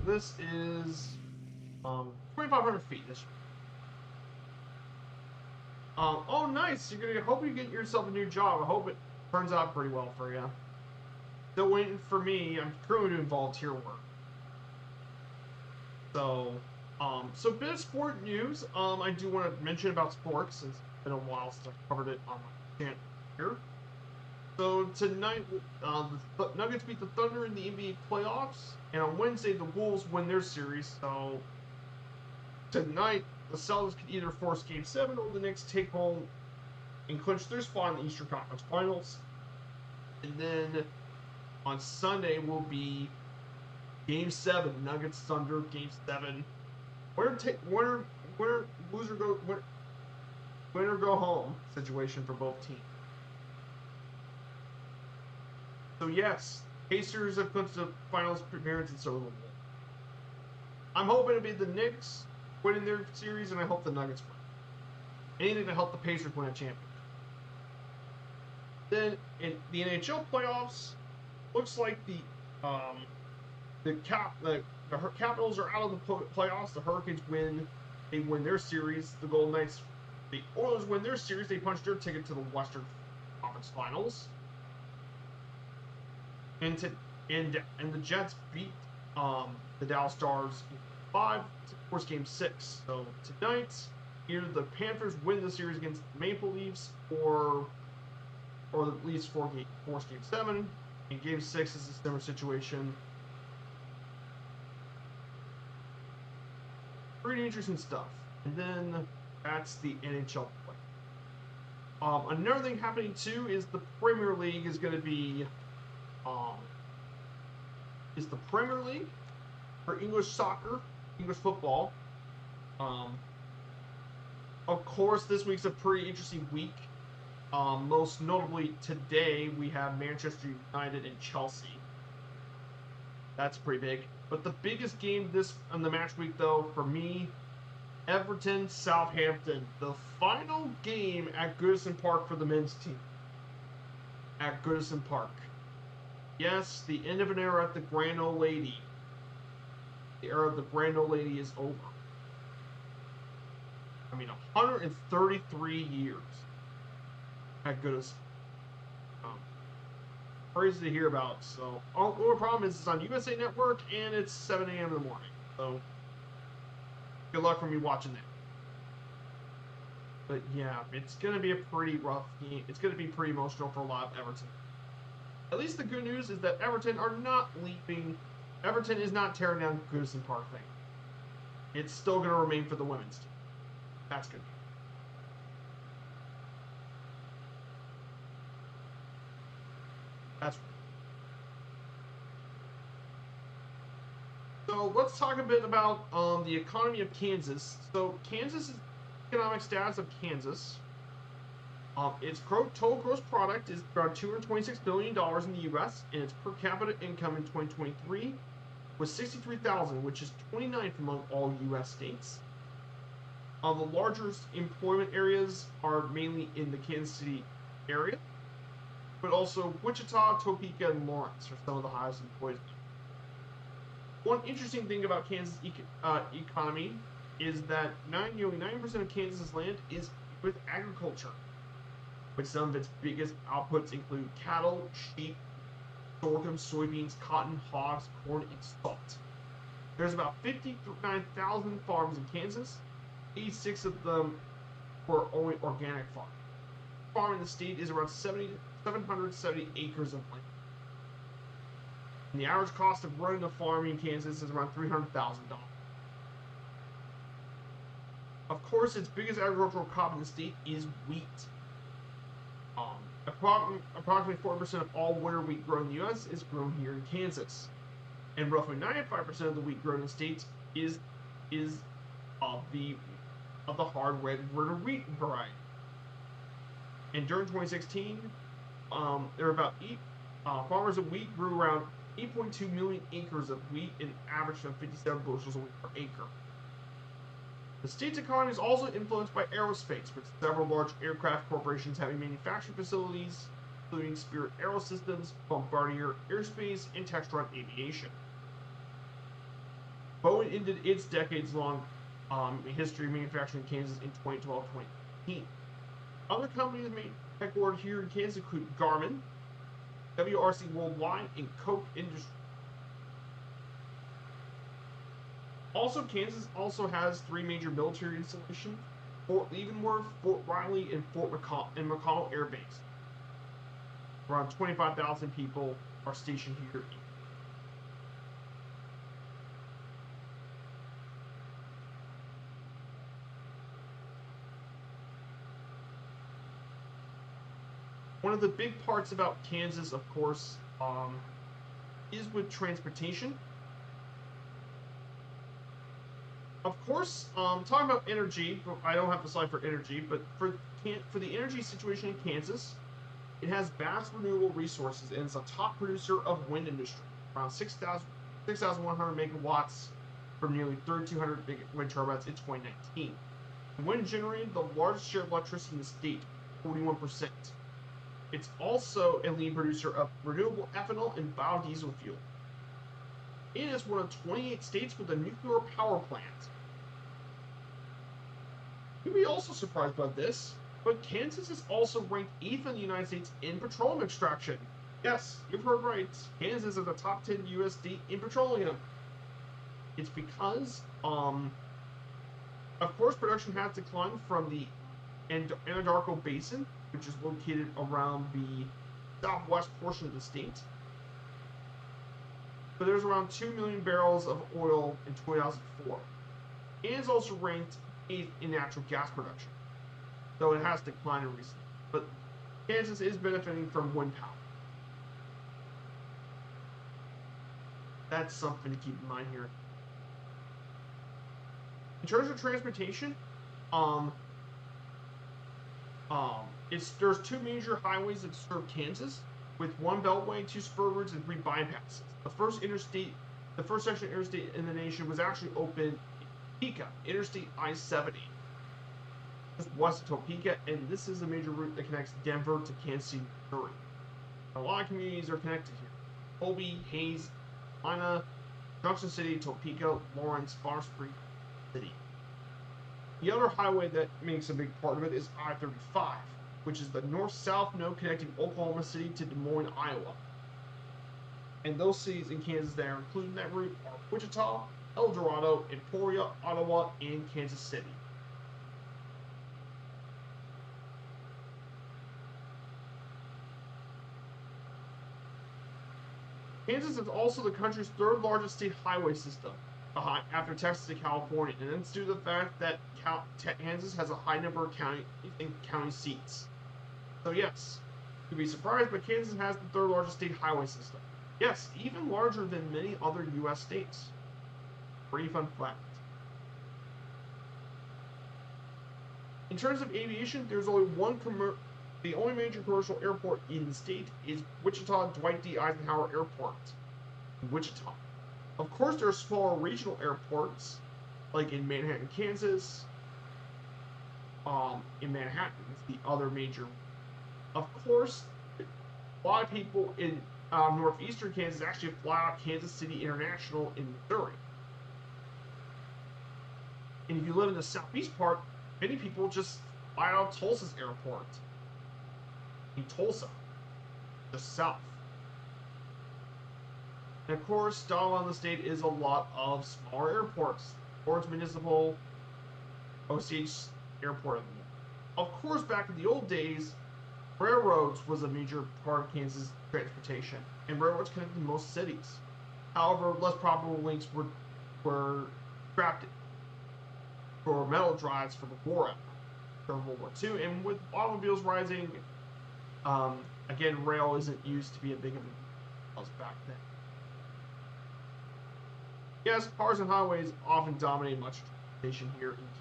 This is 2,500 feet. This. Oh, nice. You're gonna hope you get yourself a new job. I hope it turns out pretty well for you. Still waiting for me. I'm currently doing volunteer work. So So bit of sport news. I do want to mention about sports since it's been a while since I covered it on my channel here. So tonight, the Nuggets beat the Thunder in the NBA playoffs, and on Wednesday the Wolves win their series. So tonight the Celtics could either force Game 7 or the Knicks take home and clinch their spot in the Eastern Conference Finals. And then on Sunday will be Game 7, Nuggets Thunder Game 7. Winner, loser go winner go home situation for both teams. So yes, Pacers have clinched the finals appearance and so will Wolves. I'm hoping to be the Knicks winning their series, and I hope the Nuggets win. Anything to help the Pacers win a championship. Then in the NHL playoffs, looks like the Capitals are out of the playoffs. The Hurricanes win. They win their series. The Golden Knights, the Oilers win their series. They punch their ticket to the Western Conference Finals. And the Jets beat the Dallas Stars in 5 to force Game 6. So tonight, either the Panthers win the series against the Maple Leafs, or at least force Game 7. And Game 6 is a similar situation. Pretty interesting stuff. And then that's the NHL play. Another thing happening too is the Premier League is going to be the Premier League for English soccer, English football. Of course, this week's a pretty interesting week. Most notably today, we have Manchester United and Chelsea. That's pretty big. But the biggest game on the match week, though, for me, Everton Southampton, the final game at Goodison Park for the men's team. At Goodison Park. Yes, the end of an era at the Grand Old Lady. The era of the Grand Old Lady is over. I mean, 133 years at Goodison. Crazy to hear about. So, the only problem is it's on USA Network and it's 7 a.m. in the morning. So, good luck for me watching that. But yeah, it's going to be a pretty rough game. It's going to be pretty emotional for a lot of Everton. At least the good news is that Everton are not leaving. Everton is not tearing down Goodison Park thing. It's still going to remain for the women's team. That's good. That's so let's talk a bit about the economy of Kansas. So Kansas' economic status of Kansas. Its total gross product is around $226 billion in the U.S., and its per capita income in 2023 was $63,000, which is 29th among all U.S. states. The largest employment areas are mainly in the Kansas City area, but also Wichita, Topeka, and Lawrence are some of the highest employed. One interesting thing about Kansas economy is that nearly 90% of Kansas land is with agriculture, with some of its biggest outputs include cattle, sheep, sorghum, soybeans, cotton, hogs, corn, and salt. There's about 59,000 farms in Kansas. 86 of them were only organic farms. Farm in the state is around 770 acres of land. And the average cost of running a farm in Kansas is around $300,000. Of course, its biggest agricultural crop in the state is wheat. Approximately 4% of all winter wheat grown in the U.S. is grown here in Kansas, and roughly 95% of the wheat grown in the states is of the hard red winter wheat variety. And during 2016, there were about farmers of wheat grew around 8.2 million acres of wheat, an average of 57 bushels a week per acre. The state's economy is also influenced by aerospace, with several large aircraft corporations having manufacturing facilities, including Spirit Aerosystems, Bombardier Aerospace, and Textron Aviation. Boeing ended its decades-long history of manufacturing in Kansas in 2012-2015. Other companies headquartered here in Kansas include Garmin, WRC Worldwide, and Koch Industries. Also, Kansas also has three major military installations: Fort Leavenworth, Fort Riley, and McConnell Air Base. Around 25,000 people are stationed here. One of the big parts about Kansas, of course, is with transportation. Of course, talking about energy, but I don't have the slide for energy, but for the energy situation in Kansas, it has vast renewable resources and it's a top producer of wind industry, around 6,100 megawatts from nearly 3,200 wind turbines in 2019. Wind generated the largest share of electricity in the state, 41%. It's also a lead producer of renewable ethanol and biodiesel fuel. It is one of 28 states with a nuclear power plant. You'll be also surprised by this, but Kansas is also ranked 8th in the United States in petroleum extraction. Yes, you've heard right. Kansas is the top 10 U.S. state in petroleum. It's because, of course, production has declined from the Anadarko Basin, which is located around the southwest portion of the state. But there's around 2 million barrels of oil in 2004. It is also ranked 8th in natural gas production, though it has declined recently. But Kansas is benefiting from wind power. That's something to keep in mind here. In terms of transportation, there's two major highways that serve Kansas, with one beltway, two spur routes, and three bypasses. The first section of interstate in the nation was actually opened in Topeka, Interstate I-70, just west of Topeka, and this is a major route that connects Denver to Kansas City, Missouri. A lot of communities are connected here: Colby, Hayes, Lina, Junction City, Topeka, Lawrence, Forest Creek City. The other highway that makes a big part of it is I-35, which is the north-south node connecting Oklahoma City to Des Moines, Iowa. And those cities in Kansas that are included in that route are Wichita, El Dorado, Emporia, Ottawa, and Kansas City. Kansas is also the country's third largest state highway system, after Texas and California, and it's due to the fact that Kansas has a high number of county seats. So yes, you'd be surprised, but Kansas has the third largest state highway system. Yes, even larger than many other U.S. states. Pretty fun fact. In terms of aviation, there's only the only major commercial airport in the state is Wichita Dwight D. Eisenhower Airport in Wichita. Of course, there are smaller regional airports, like in Manhattan, Kansas. In Manhattan is the other major. Of course, a lot of people in northeastern Kansas actually fly out Kansas City International in Missouri. And if you live in the southeast part, many people just fly out Tulsa's airport in Tulsa, just south. And of course, down on the state is a lot of smaller airports. Lawrence Municipal, OCH Airport. Of course, back in the old days, railroads was a major part of Kansas transportation, and railroads connected most cities. However, less profitable links were scrapped for metal drives for the war during World War II, and with automobiles rising, again, rail isn't used to be a big of a deal back then. Yes, cars and highways often dominate much transportation here in Kansas.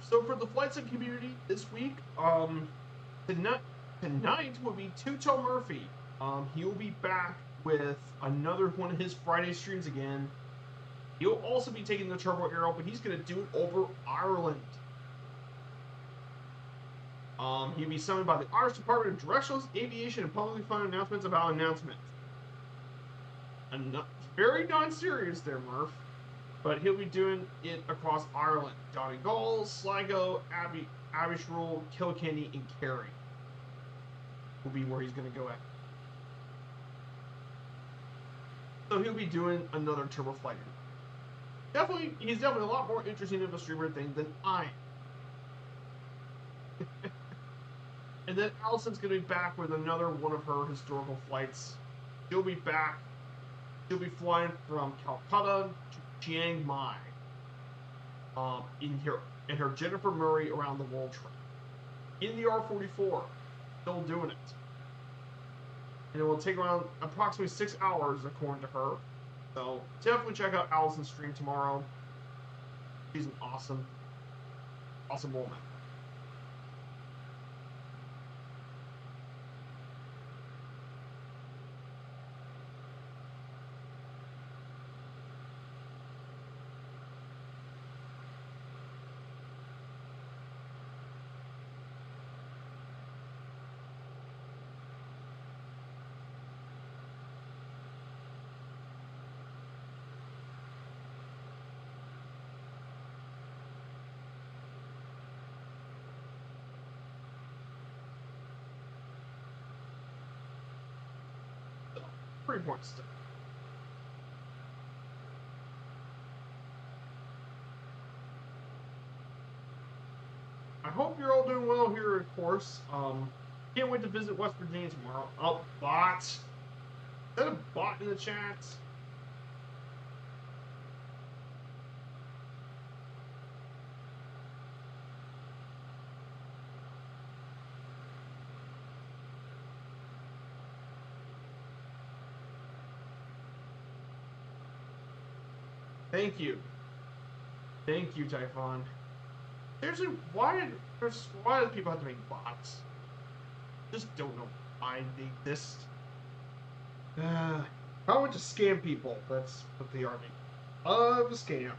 So for the flight sim community this week, Tonight will be Tuto Murphy. He'll be back with another one of his Friday streams again. He'll also be taking the Turbo Arrow, but he's going to do it over Ireland. He'll be summoned by the Irish Department of Directionals, Aviation, and Publicly Funded Announcements about announcements. Very non-serious there, Murph. But he'll be doing it across Ireland. Donegal, Sligo, Abbeyshrew, Kilkenny, and Kerry will be where he's going to go at. So he'll be doing another Turbo Flighter. He's definitely a lot more interesting of a streamer thing than I am. And then Allison's going to be back with another one of her historical flights. She'll be back. She'll be flying from Calcutta to Chiang Mai in her Jennifer Murray Around the World trip. In the R-44, still doing it. And it will take around approximately 6 hours, according to her. So definitely check out Allison's stream tomorrow. She's an awesome woman. Pretty important stuff. I hope you're all doing well here, of course. Can't wait to visit West Virginia tomorrow. Oh, bot. Is that a bot in the chat? Thank you. Thank you, Typhon. Seriously, why do people have to make bots? Just don't know why they exist. How to scam people? That's what they are making. Of a scam.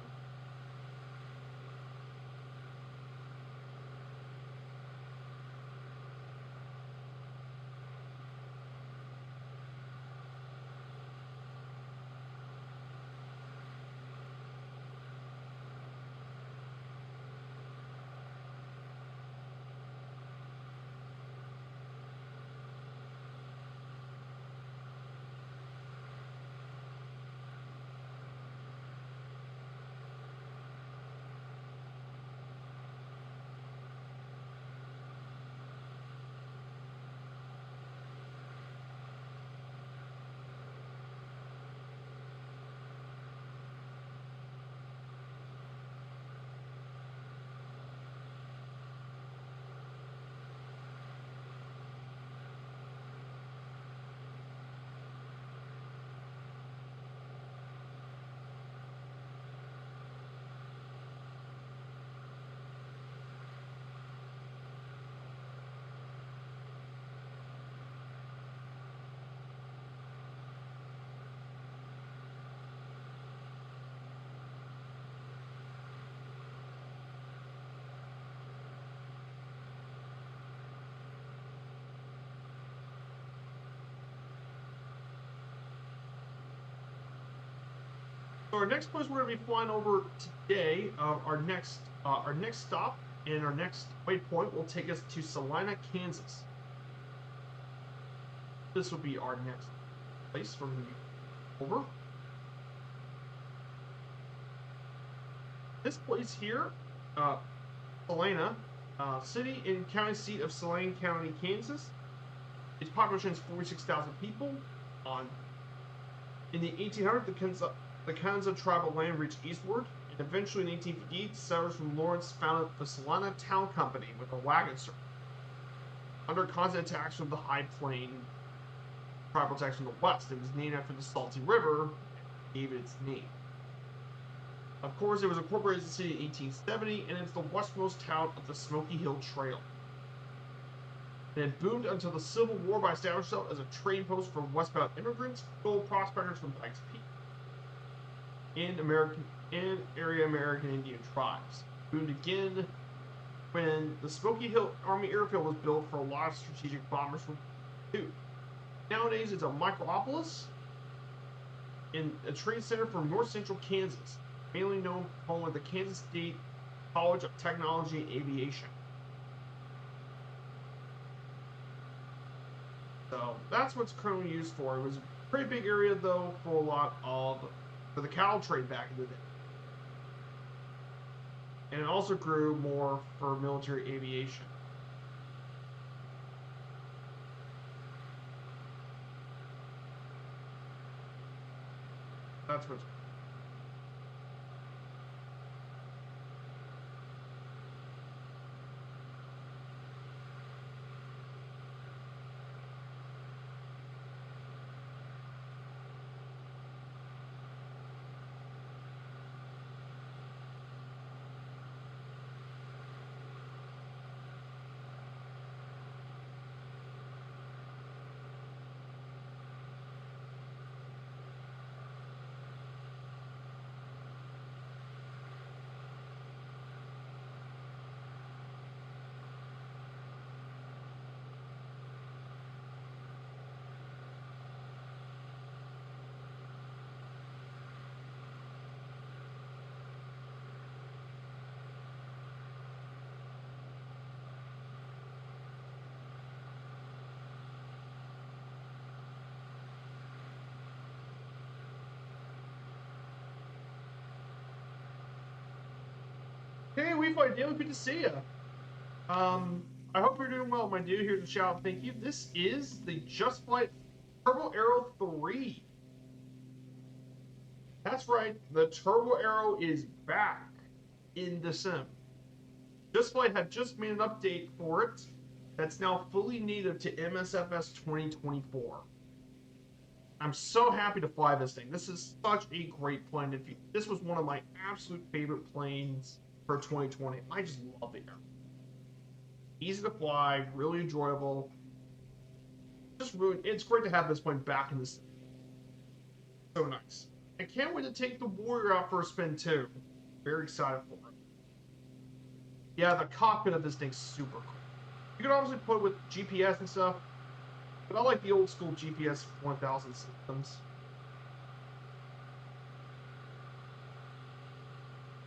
So our next place we're going to be flying over today, our next stop and our next waypoint will take us to Salina, Kansas. This will be our next place we're going to be over. This place here, Salina, city and county seat of Saline County, Kansas. Its population is 46,000 people. In the 1800s, the Kansa tribal land reached eastward, and eventually in 1858, settlers from Lawrence founded the Salina Town Company with a wagon circle. Under constant attacks from the High Plain tribal attacks from the west, it was named after the Salty River and gave it its name. Of course, it was incorporated as a city in 1870, and it's the westmost town of the Smoky Hill Trail. and it boomed until the Civil War by establishing itself as a trading post for westbound immigrants, gold prospectors from Pikes Peak, and area American Indian tribes. Boomed again when the Smoky Hill Army Airfield was built for a lot of strategic bombers from II. Nowadays, it's a micropolis and a trade center for north central Kansas, mainly known home of the Kansas State College of Technology and Aviation. So that's what's currently used for. It was a pretty big area though for the cattle trade back in the day. And it also grew more for military aviation. That's what's Hey, we fight Daily, good to see you. I hope you're doing well, my dude. Here's a shout out. Thank you. This is the Just Flight Turbo Arrow 3. That's right, the Turbo Arrow is back in the sim. Just Flight had just made an update for it that's now fully native to MSFS 2024. I'm so happy to fly this thing. This is such a great plane. This was one of my absolute favorite planes for 2020. I just love it. Easy to fly, really enjoyable. It's great to have this plane back in this. So nice. I can't wait to take the Warrior out for a spin too. Very excited for it. Yeah, the cockpit of this thing's super cool. You can obviously put it with GPS and stuff, but I like the old school GPS 1000 systems.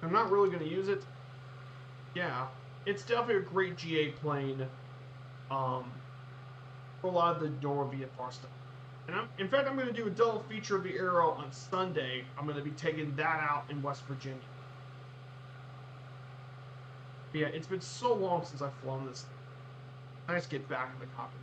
I'm not really going to use it. Yeah, it's definitely a great GA plane for a lot of the normal VFR stuff. And in fact, I'm going to do a double feature of the Arrow on Sunday. I'm going to be taking that out in West Virginia. But yeah, it's been so long since I've flown this thing. Nice to get back in the cockpit.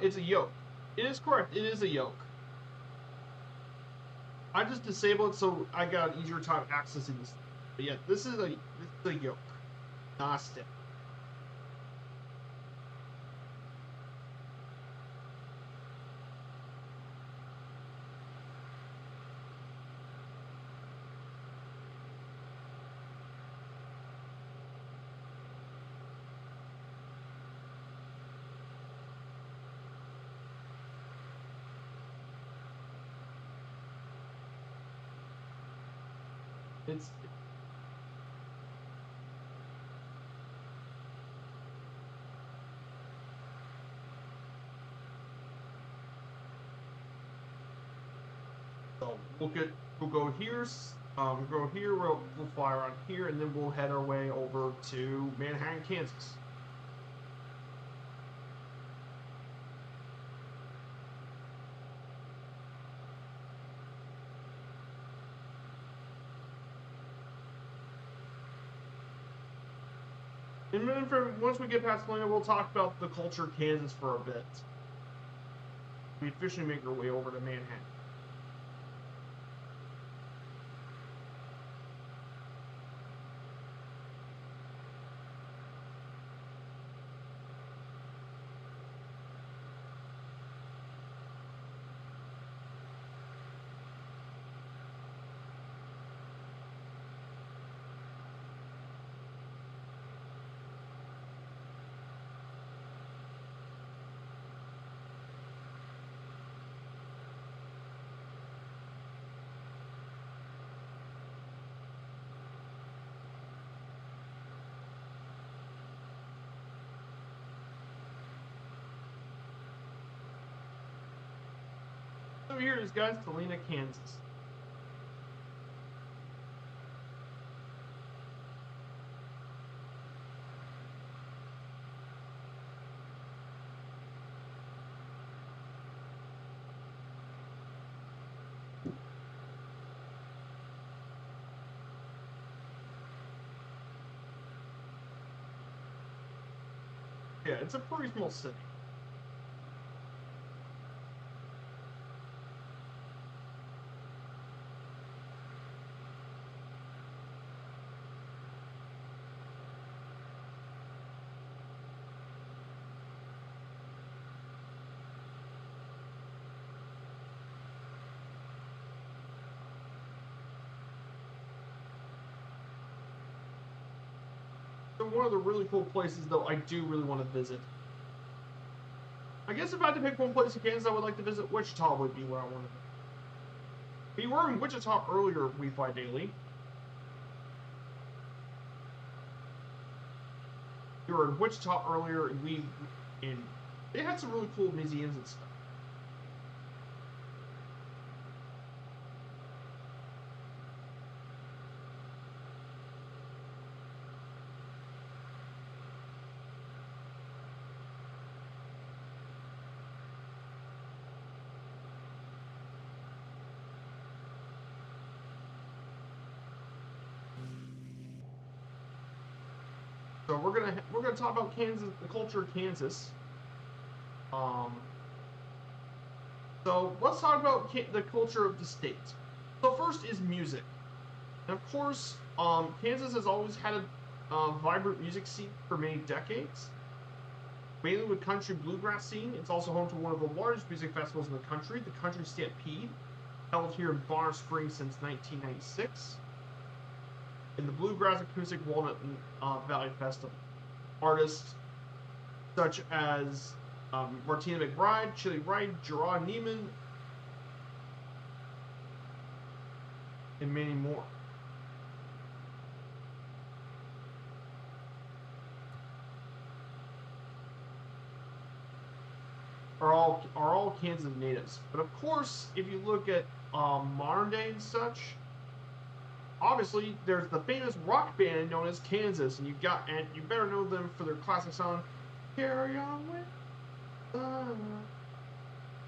It's a yoke. It is correct. It is a yoke. I just disabled it so I got an easier time accessing this. But yeah, this is a yoke, not a stick. It's so we'll go here. Go here, we'll fly around here, and then we'll head our way over to Manhattan, Kansas. And then once we get past Atlanta, we'll talk about the culture of Kansas for a bit. We officially make our way over to Manhattan. So here it is, guys, Salina, Kansas. Yeah, it's a pretty small city. So one of the really cool places, though, I do really want to visit. I guess if I had to pick one place in Kansas I would like to visit, Wichita would be where I want to visit. We were in Wichita earlier, We Fly Daily. We were in Wichita earlier, and they had some really cool museums and stuff. So we're gonna talk about Kansas, the culture of Kansas. So let's talk about the culture of the state. So first is music, and of course, Kansas has always had a vibrant music scene for many decades, mainly with country bluegrass scene. It's also home to one of the largest music festivals in the country, the Country Stampede, held here in Bonner Springs since 1996. In the Bluegrass Acoustic Walnut Valley Festival. Artists such as Martina McBride, Chili Wright, Gerard Neiman, and many more. Are all Kansas natives. But of course, if you look at modern day and such, obviously there's the famous rock band known as Kansas, and you better know them for their classic song "Carry On With."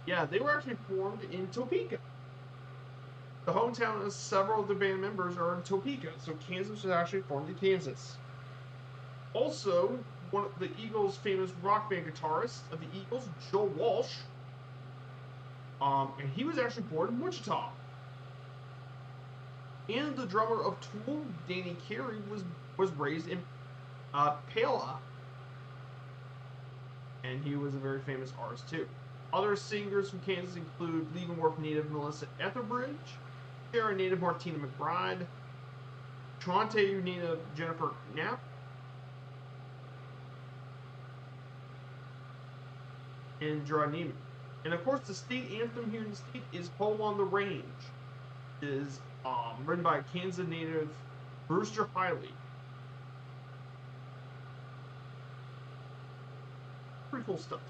Yeah, they were actually formed in Topeka. The hometown of several of the band members are in Topeka, so Kansas was actually formed in Kansas. Also, one of the Eagles' famous rock band guitarists of the Eagles, Joe Walsh, and he was actually born in Wichita. And the drummer of Tool, Danny Carey, was raised in Pala, and he was a very famous artist too. Other singers from Kansas include Leavenworth native Melissa Etheridge, Sarah native Martina McBride, Toronto native Jennifer Knapp, and Gerard Neiman. And of course, the state anthem here in the state is "Home on the Range." It is written by Kansas native Brewster Hiley. Pretty cool stuff.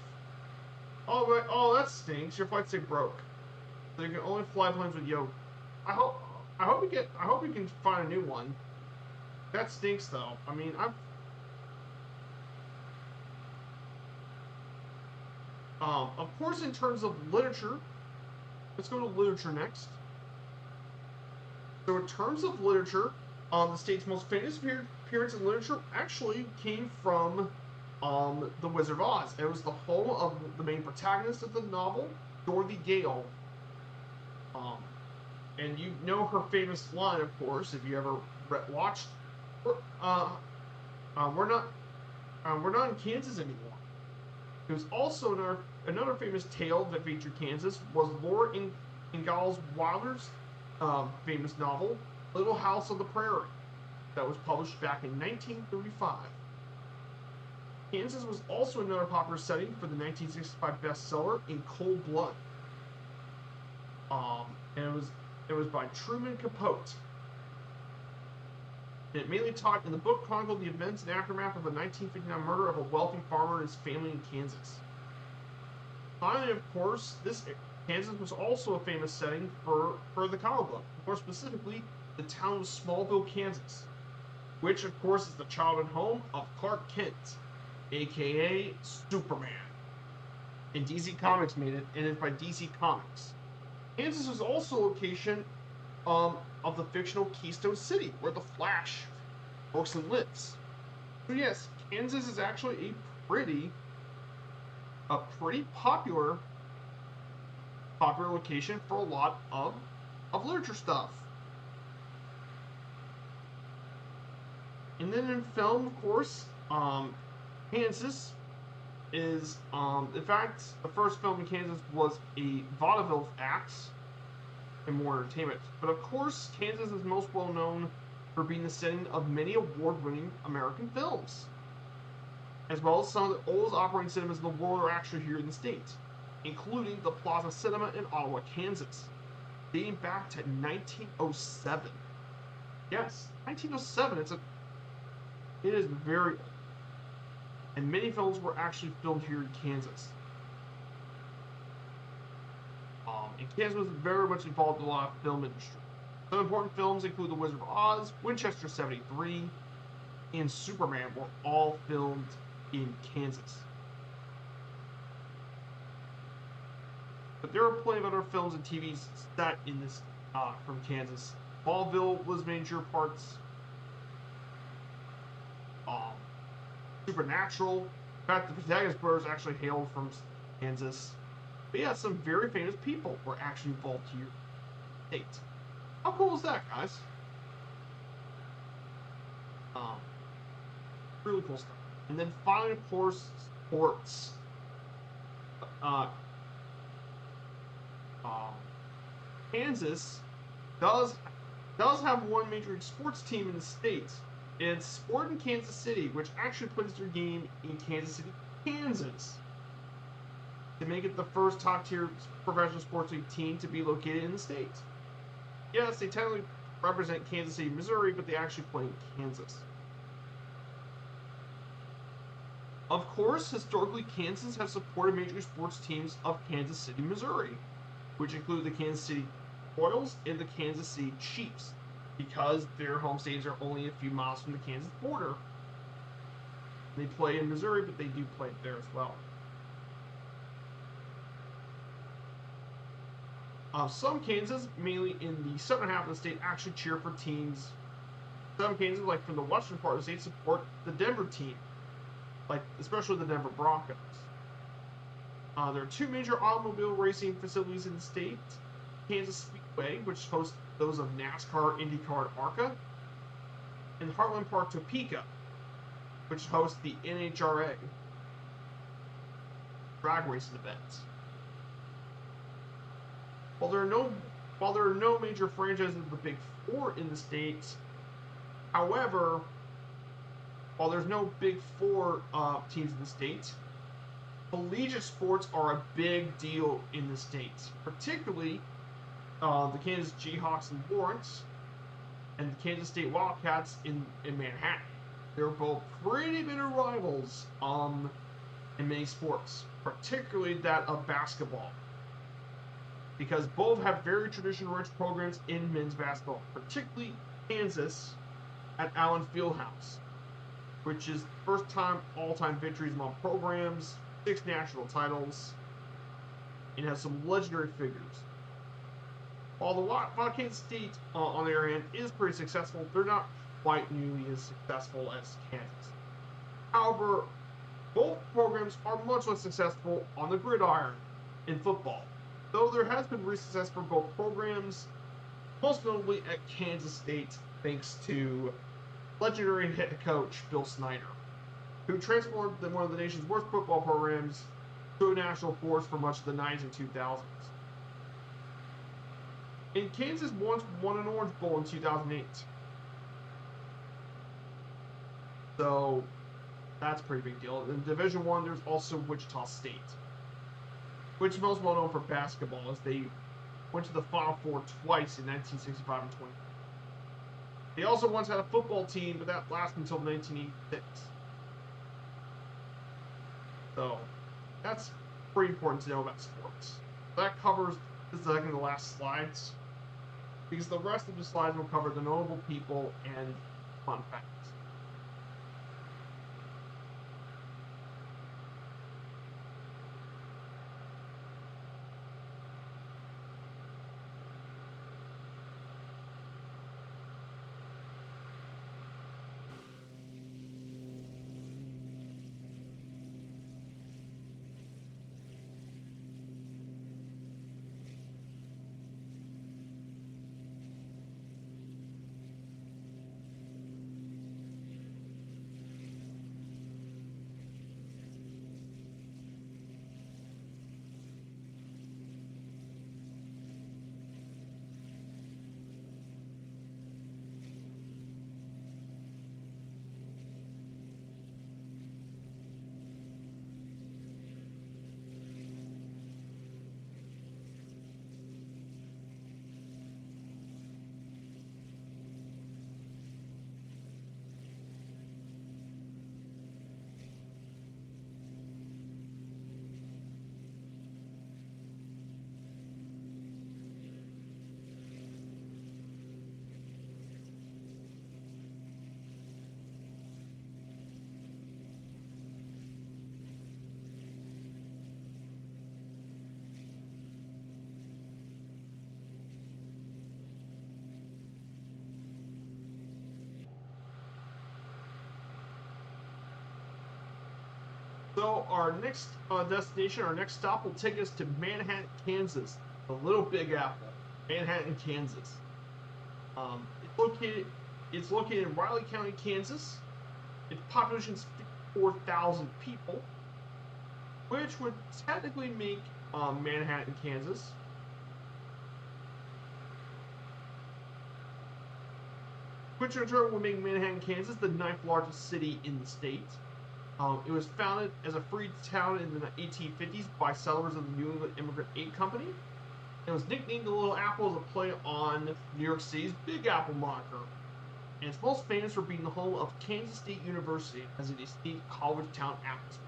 Oh, that stinks. Your flight stick broke. So you can only fly planes with yoke. I hope I hope we can find a new one. That stinks though. I mean, of course, in terms of literature, let's go to literature next. So in terms of literature, the state's most famous appearance in literature actually came from The Wizard of Oz. It was the home of the main protagonist of the novel, Dorothy Gale. Um, and you know her famous line, of course, if you ever watched. Uh, we're not in Kansas anymore. It was also another famous tale that featured Kansas was Laura Ingalls Wilder's famous novel, Little House on the Prairie, that was published back in 1935. Kansas was also another popular setting for the 1965 bestseller In Cold Blood. And it was by Truman Capote. And it mainly taught in the book chronicled the events and aftermath of the 1959 murder of a wealthy farmer and his family in Kansas. Finally, of course, Kansas was also a famous setting for the comic book. More specifically, the town of Smallville, Kansas, which, of course, is the childhood home of Clark Kent, aka Superman. And DC Comics made it, and it's by DC Comics. Kansas was also a location of the fictional Keystone City, where the Flash works and lives. So yes, Kansas is actually a pretty popular location for a lot of literature stuff. And then in film, of course, Kansas is, in fact, the first film in Kansas was a vaudeville act and more entertainment. But of course, Kansas is most well known for being the setting of many award-winning American films, as well as some of the oldest operating cinemas in the world are actually here in the state, including the Plaza Cinema in Ottawa, Kansas, dating back to 1907. Yes, 1907. It is very old, and many films were actually filmed here in Kansas. And Kansas was very much involved in a lot of film industry. Some important films include The Wizard of Oz, Winchester 73, and Superman were all filmed in Kansas. But there are plenty of other films and TVs set in this from Kansas. Smallville was major parts. Supernatural. In fact, the protagonist brothers actually hailed from Kansas. But yeah, some very famous people were actually involved here. State. How cool is that, guys? Really cool stuff. And then finally, of course, sports. Kansas does have one major league sports team in the state. It's Sporting Kansas City, which actually plays their game in Kansas City, Kansas, to make it the first top-tier professional sports league team to be located in the state. Yes, they technically represent Kansas City, Missouri, but they actually play in Kansas. Of course, historically, Kansas has supported major league sports teams of Kansas City, Missouri, which include the Kansas City Royals and the Kansas City Chiefs, because their home stadiums are only a few miles from the Kansas border. They play in Missouri, but they do play there as well. Some Kansas, mainly in the southern half of the state, actually cheer for teams. Some Kansas, like from the western part of the state, support the Denver team, like especially the Denver Broncos. There are two major automobile racing facilities in the state: Kansas Speedway, which hosts those of NASCAR, IndyCar, and ARCA, and Heartland Park, Topeka, which hosts the NHRA drag racing events. While there are no major franchises of the Big Four in the state, however, while there's no Big Four teams in the state, collegiate sports are a big deal in the state, particularly the Kansas Jayhawks in Lawrence and the Kansas State Wildcats in Manhattan. They're both pretty bitter rivals in many sports, particularly that of basketball. because both have very tradition-rich programs in men's basketball, particularly Kansas at Allen Fieldhouse, which is first time all-time victories among programs, 6 national titles, and has some legendary figures. While the Kansas State, on the other hand, is pretty successful, they're not quite nearly as successful as Kansas. However, both programs are much less successful on the gridiron in football, though there has been recent success for both programs, most notably at Kansas State, thanks to legendary head coach Bill Snyder, who transformed one of the nation's worst football programs to a national force for much of the 90s and 2000s. And Kansas once won an Orange Bowl in 2008. So that's a pretty big deal. In Division I, there's also Wichita State, which is most well known for basketball, as they went to the Final Four twice in 1965 and 20. They also once had a football team, but that lasted until 1986. So that's pretty important to know about sports. That covers, this is I think the last slides, because the rest of the slides will cover the notable people and fun facts. So our next destination, our next stop will take us to Manhattan, Kansas, the Little Big Apple, Manhattan, Kansas. It's located in Riley County, Kansas. Its population is 54,000 people, which would technically make Manhattan, Kansas which in turn would make Manhattan, Kansas the 9th largest city in the state. It was founded as a free town in the 1850s by settlers of the New England Immigrant Aid Company. It was nicknamed the Little Apple as a play on New York City's Big Apple moniker. And it's most famous for being the home of Kansas State University as a distinct college town atmosphere.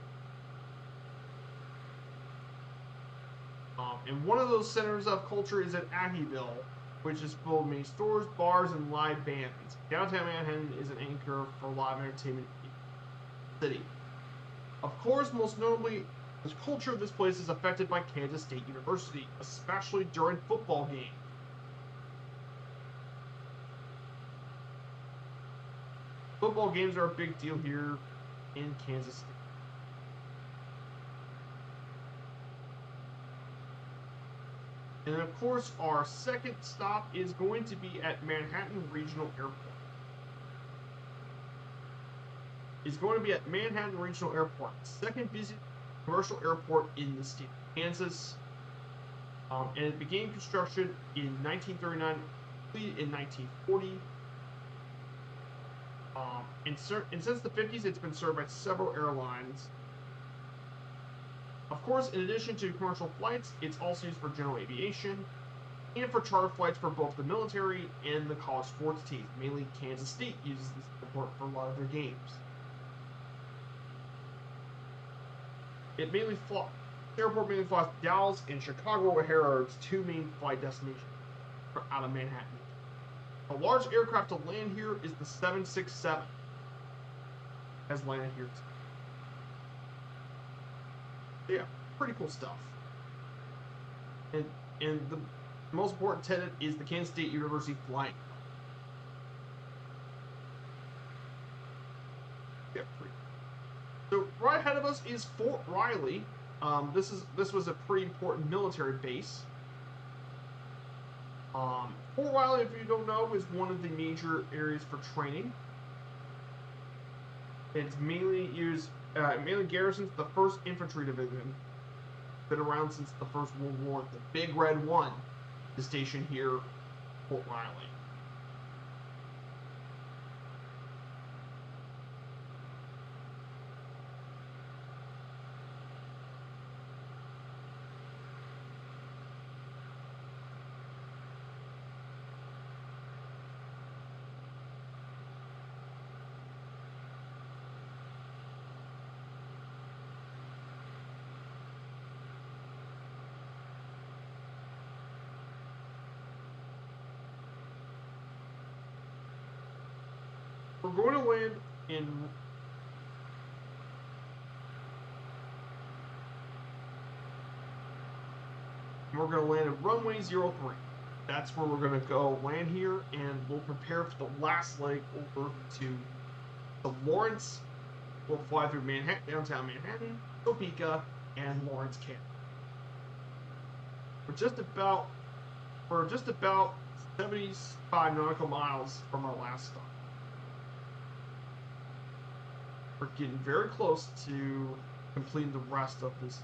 And one of those centers of culture is at Aggieville, which is full of many stores, bars, and live bands. Downtown Manhattan is an anchor for live entertainment in the city. Of course, most notably, the culture of this place is affected by Kansas State University, especially during football games. Football games are a big deal here in Kansas State. And of course, our second stop is going to be at Manhattan Regional Airport. It's going to be at Manhattan Regional Airport, second busiest commercial airport in the state of Kansas. And it began construction in 1939, completed in 1940. And since the 50s, it's been served by several airlines. Of course, in addition to commercial flights, it's also used for general aviation and for charter flights for both the military and the college sports teams. Mainly Kansas State uses this airport for a lot of their games. It mainly Airport mainly flies to Dallas, and Chicago O'Hare are its two main flight destinations out of Manhattan. A large aircraft to land here is the 767. Has landed here too. Yeah, pretty cool stuff. And the most important tenant is the Kansas State University Flying. Yeah, pretty. So right ahead of us is Fort Riley. This was a pretty important military base. Fort Riley, if you don't know, is one of the major areas for training. It's mainly garrisons the 1st Infantry Division. Been around since the First World War. The Big Red One is stationed here, Fort Riley. We're going to land in we're going to land at runway 03. That's where we're going to go land here, and we'll prepare for the last leg over to Lawrence. We'll fly through downtown Manhattan, Topeka, and Lawrence, Kansas. We're just about 75 nautical miles from our last stop. We're getting very close to completing the rest of this.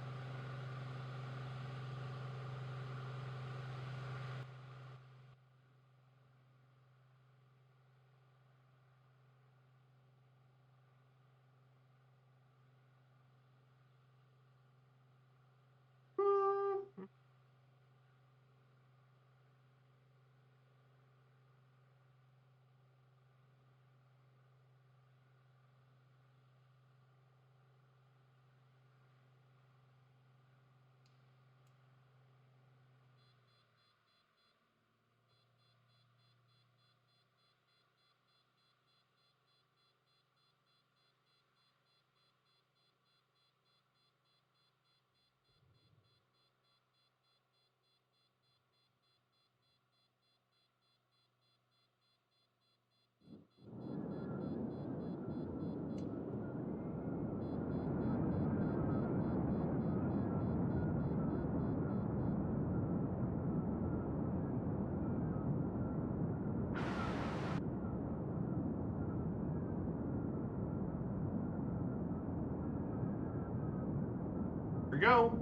Here we go.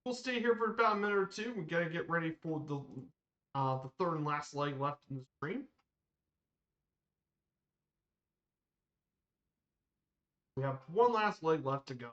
We'll stay here for about a minute or two. We gotta get ready for the third and last leg left in the stream. We have one last leg left to go.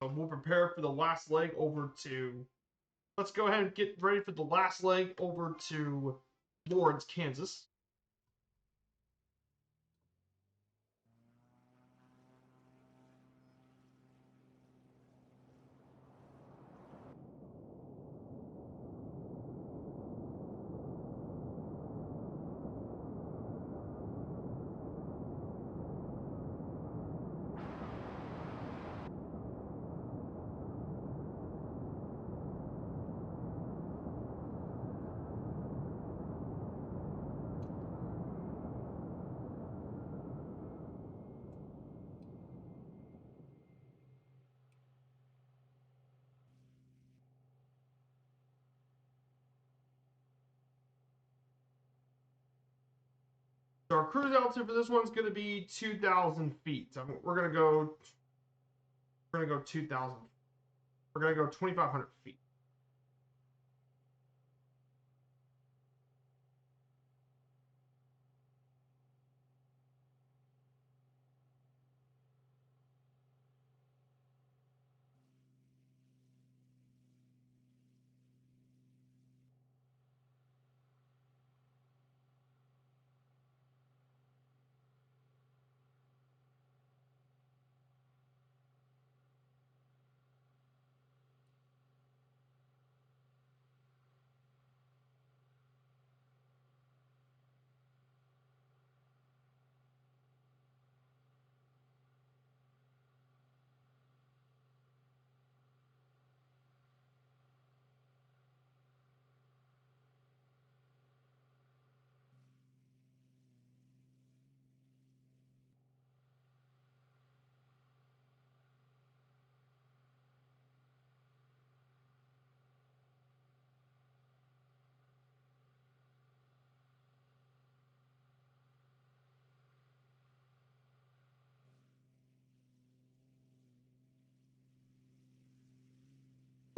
So we'll prepare for the last leg over to. Let's go ahead and get ready for the last leg over to Lawrence, Kansas. So our cruise altitude for this one's going to be 2,000 feet. We're going to go. We're going to go 2,000. We're going to go 2,500 feet.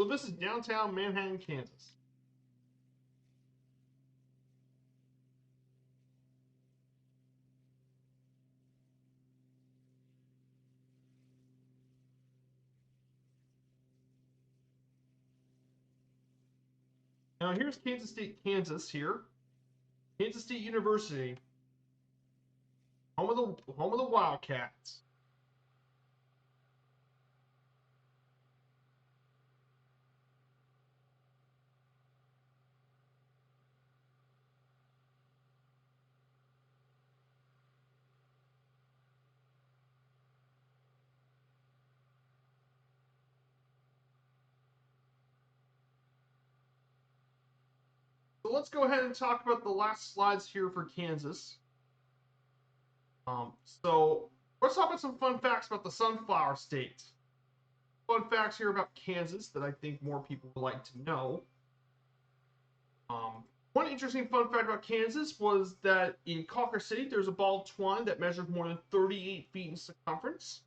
So this is downtown Manhattan, Kansas. Now here's Kansas State, Kansas here. Kansas State University, home of the Wildcats. So let's go ahead and talk about the last slides here for Kansas. So let's talk about some fun facts about the Sunflower State. Fun facts here about Kansas that I think more people would like to know. One interesting fun fact about Kansas was that in Cawker City, there's a ball of twine that measures more than 38 feet in circumference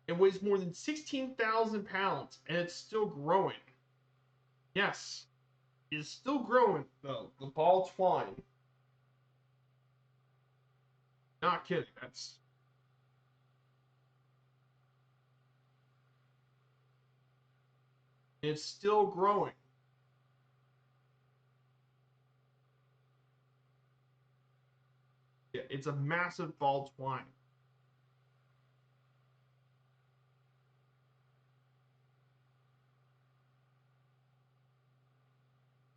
and weighs more than 16,000 pounds, and it's still growing. Yes, it is still growing, though. The ball of twine. Not kidding. That's It's still growing. Yeah, it's a massive ball of twine.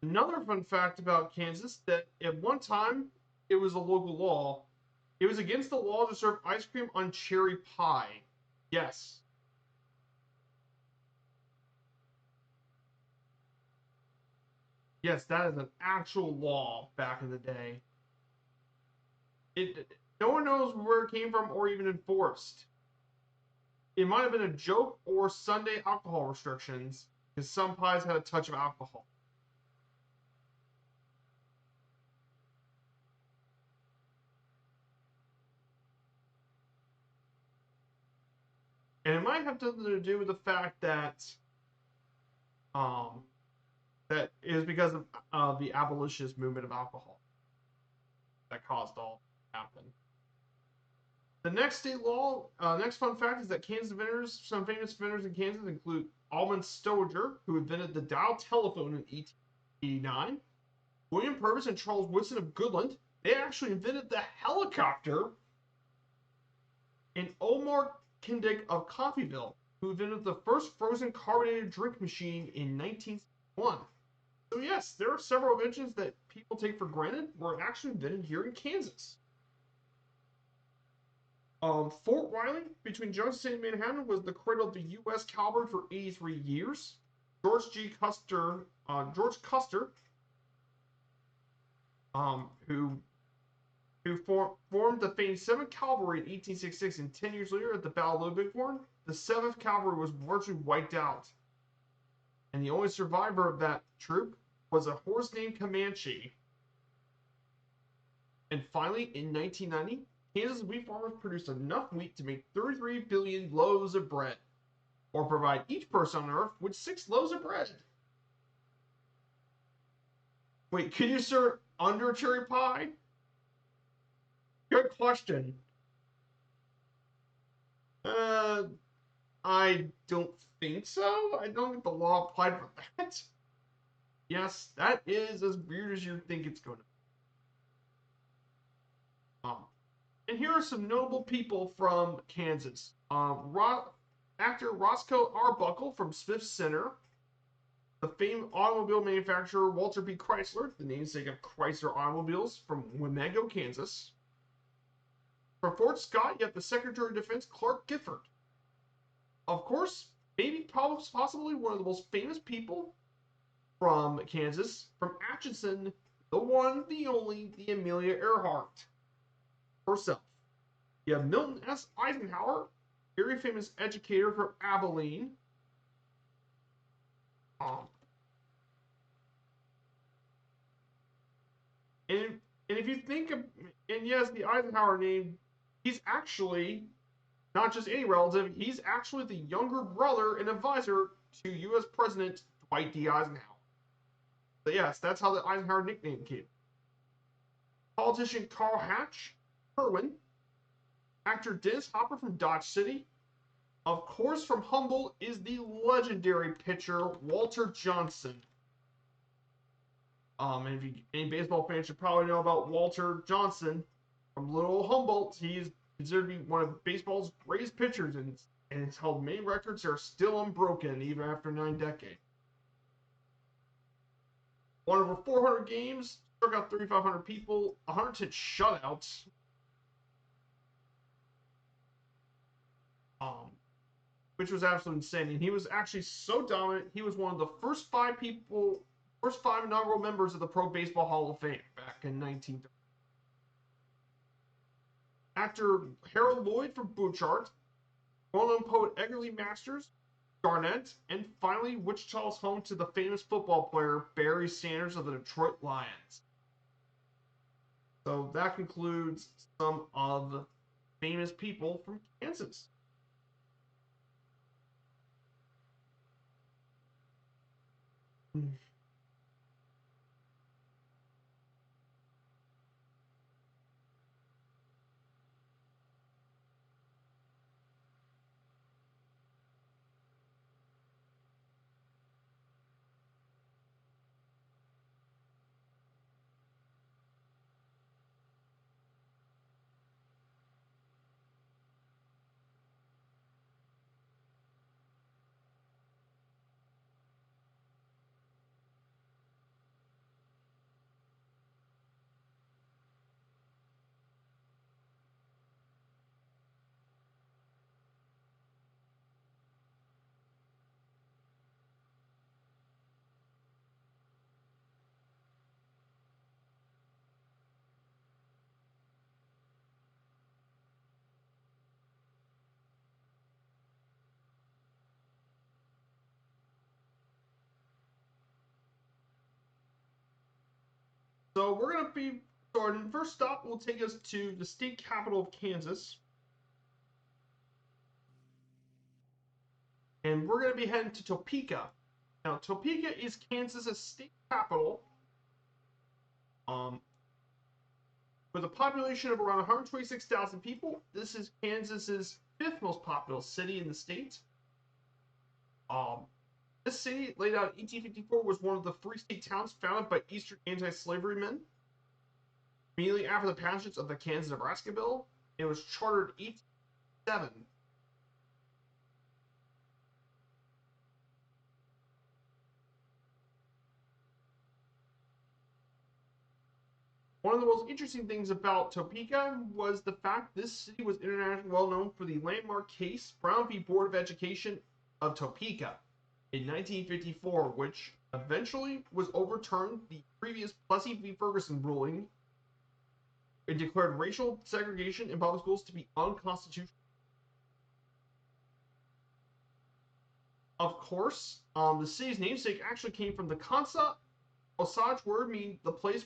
Another fun fact about Kansas that at one time it was a local law. It was against the law to serve ice cream on cherry pie. Yes. Yes, that is an actual law back in the day. It no one knows where it came from or even enforced. It might have been a joke or Sunday alcohol restrictions because some pies had a touch of alcohol. And it might have something to do with the fact um, that is because of the abolitionist movement of alcohol that caused all to happen. The next state law, next fun fact is that Kansas inventors, some famous inventors in Kansas include Almond Stoger, who invented the dial telephone in 1889, William Purvis and Charles Woodson of Goodland. They actually invented the helicopter, and Omar Kindick of Coffeyville, who invented the first frozen carbonated drink machine in 1961. So yes, there are several inventions that people take for granted were actually invented here in Kansas. Fort Riley, between Johnson City and Manhattan, was the cradle of the U.S. cavalry for 83 years. George Custer, who formed the famed 7th Cavalry in 1866, and 10 years later at the Battle of Bighorn, the 7th Cavalry was largely wiped out. And the only survivor of that troop was a horse named Comanche. And finally, in 1990, Kansas wheat farmers produced enough wheat to make 33 billion loaves of bread, or provide each person on Earth with 6 loaves of bread. Wait, can you serve under cherry pie? Good question. Uh, I don't think so. I don't think the law applied for that. Yes, that is as weird as you think it's going to be. And here are some notable people from Kansas. Actor Roscoe Arbuckle from Smith Center, the famed automobile manufacturer Walter B. Chrysler, the namesake of Chrysler Automobiles, from Wamego, Kansas. From Fort Scott, you have the Secretary of Defense Clark Gifford. Of course, maybe possibly one of the most famous people from Kansas, from Atchison, the one, the only, the Amelia Earhart herself. You have Milton S. Eisenhower, very famous educator from Abilene. Um, and if you think of, and yes, the Eisenhower name, he's actually not just any relative, he's actually the younger brother and advisor to U.S. President Dwight D. Eisenhower. So yes, that's how the Eisenhower nickname came. Politician Carl Hatch, Kerwin, actor Dennis Hopper from Dodge City, of course, from Humboldt is the legendary pitcher Walter Johnson. And if any baseball fans should probably know about Walter Johnson from Little Humboldt. He's considered to be one of baseball's greatest pitchers, and has held many records that are still unbroken even after 9 decades. Won over 400 games, struck out 3,500 people, 110 shutouts. Which was absolutely insane. And he was actually so dominant, he was one of the first 5 inaugural members of the Pro Baseball Hall of Fame back in 1930. Actor Harold Lloyd from Bouchard, well-known poet Edgar Lee Masters, Garnett, and finally Wichita's home to the famous football player Barry Sanders of the Detroit Lions. So that concludes some of the famous people from Kansas. So we're going to be starting. First stop will take us to the state capital of Kansas. And we're going to be heading to Topeka. Now, Topeka is Kansas's state capital, with a population of around 126,000 people. This is Kansas's fifth most populous city in the state. This city, laid out in 1854, was one of the free state towns founded by Eastern anti-slavery men. Immediately after the passage of the Kansas-Nebraska Bill, it was chartered in 1807. One of the most interesting things about Topeka was the fact this city was internationally well known for the landmark case Brown v. Board of Education of Topeka in 1954, which eventually was overturned the previous Plessy v. Ferguson ruling. It declared racial segregation in public schools to be unconstitutional. Of course, the city's namesake actually came from the Kansa Osage word, meaning the place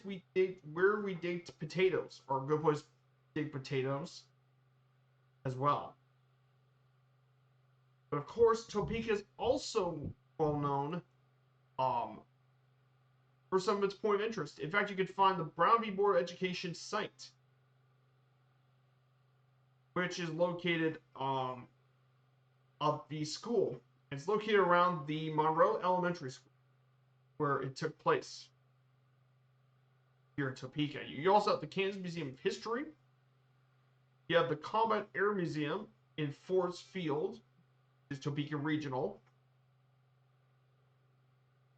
where we dig potatoes, or a good place to dig potatoes as well. But of course, Topeka is also well known for some of its point of interest. In fact, you could find the Brown v. Board of Education site, which is located of the school. It's located around the Monroe Elementary School, where it took place here in Topeka. You also have the Kansas Museum of History. You have the Combat Air Museum in Forest Field, which is Topeka Regional.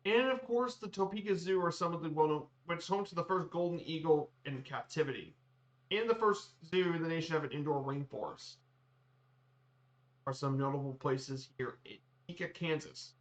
And of course, the Topeka Zoo are some of the well-known, which is home to the first golden eagle in captivity, and the first zoo in the nation to have an indoor rainforest. Are some notable places here in Topeka, Kansas.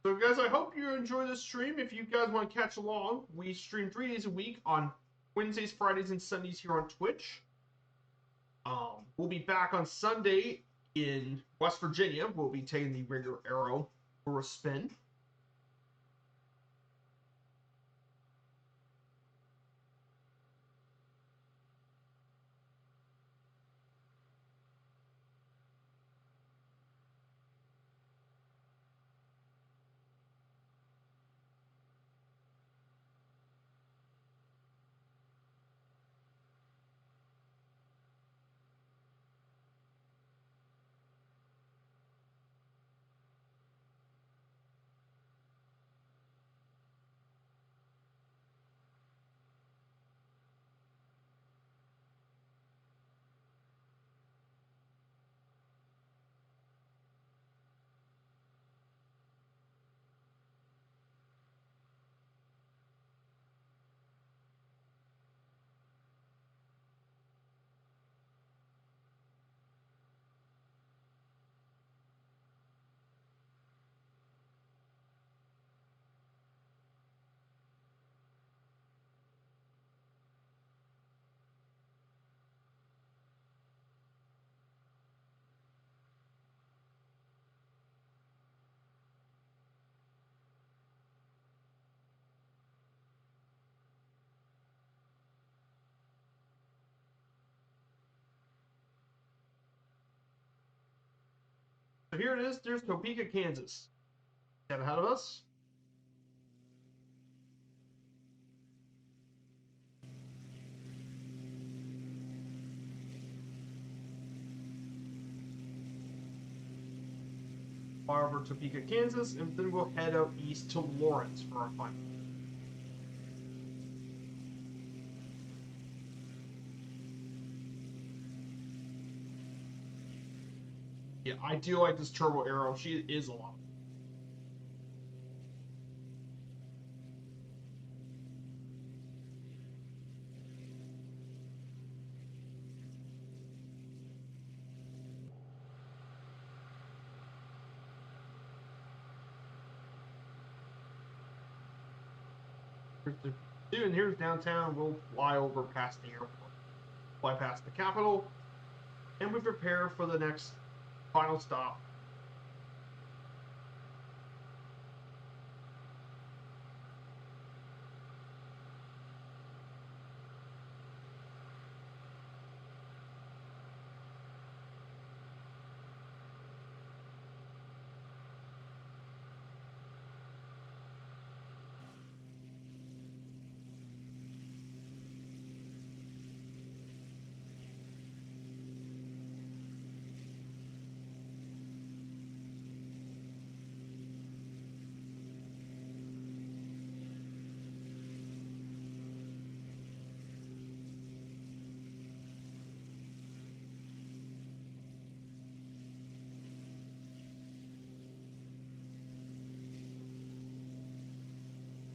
So guys, I hope you enjoy this stream. If you guys want to catch along, we stream 3 days a week on Wednesdays, Fridays, and Sundays here on Twitch. We'll be back on Sunday in West Virginia. We'll be taking the regular arrow for a spin. So here it is. There's Topeka, Kansas. Step ahead of us. Fly over Topeka, Kansas, and then we'll head out east to Lawrence for our final. Yeah, I do like this Turbo Arrow. She is a lot. And here's downtown. We'll fly over past the airport, fly past the Capitol, and we prepare for the next final stop.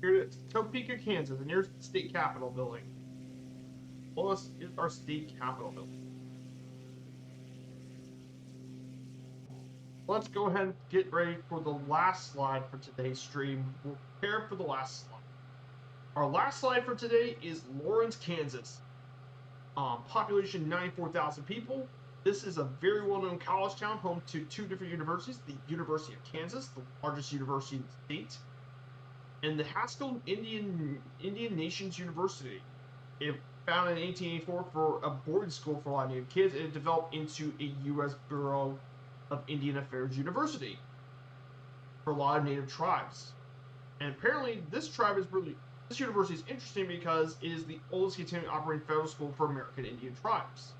Here it is, Topeka, Kansas, and here's the state capitol building. Well, this is our state capitol building. Let's go ahead and get ready for the last slide for today's stream. We'll prepare for the last slide. Our last slide for today is Lawrence, Kansas. Population 94,000 people. This is a very well-known college town, home to two different universities: the University of Kansas, the largest university in the state, and the Haskell Indian Nations University. It founded in 1884 for a boarding school for a lot of Native kids, and it developed into a U.S. Bureau of Indian Affairs University for a lot of Native tribes. And apparently, this university is interesting because it is the oldest continuing operating federal school for American Indian tribes.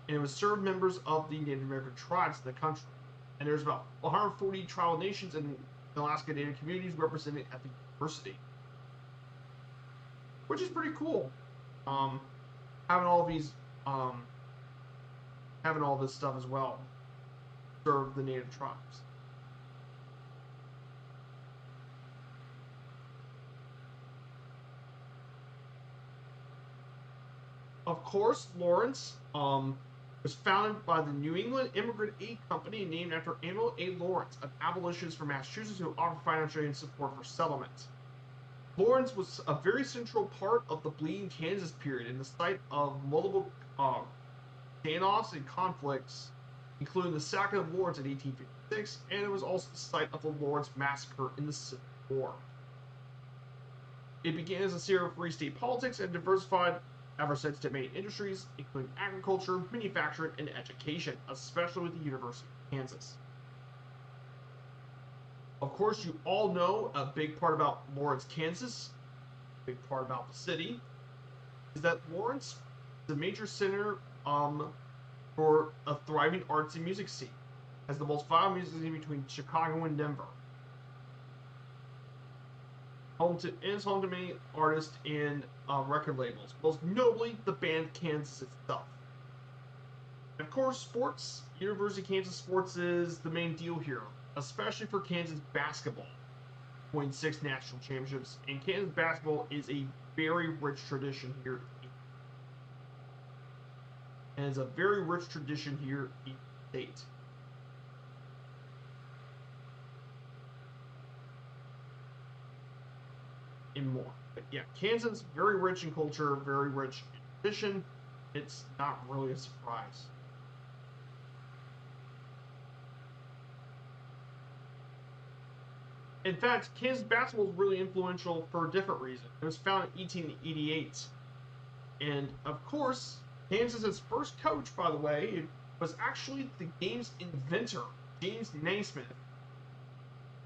And it was served members of the Native American tribes in the country. And there's about 140 tribal nations and Alaska Native communities represented at the university, which is pretty cool. Having all these, having all this stuff as well, serve the Native tribes. Of course, Lawrence was founded by the New England Immigrant Aid Company, named after Emil A. Lawrence, an abolitionist from Massachusetts who offered financial support for settlement. Lawrence was a very central part of the Bleeding Kansas period and the site of multiple standoffs and conflicts, including the sacking of Lawrence in 1856, and it was also the site of the Lawrence Massacre in the Civil War. It began as a series of free state politics and diversified ever since to main industries, including agriculture, manufacturing, and education, especially with the University of Kansas. Of course, you all know a big part about Lawrence, Kansas, a big part about the city, is that Lawrence is a major center for a thriving arts and music scene, as the most vital music scene between Chicago and Denver. It's home to many artists and record labels, most notably the band Kansas itself. And of course, sports. University of Kansas sports is the main deal here, especially for Kansas basketball, winning 6 national championships. And Kansas basketball is a very rich tradition here. And it's a very rich tradition here in the state. And more. But yeah, Kansas, very rich in culture, very rich in tradition. It's not really a surprise. In fact, Kansas basketball is really influential for a different reason. It was founded in 1888. And of course, Kansas's first coach, by the way, was actually the game's inventor, Gene Naismith,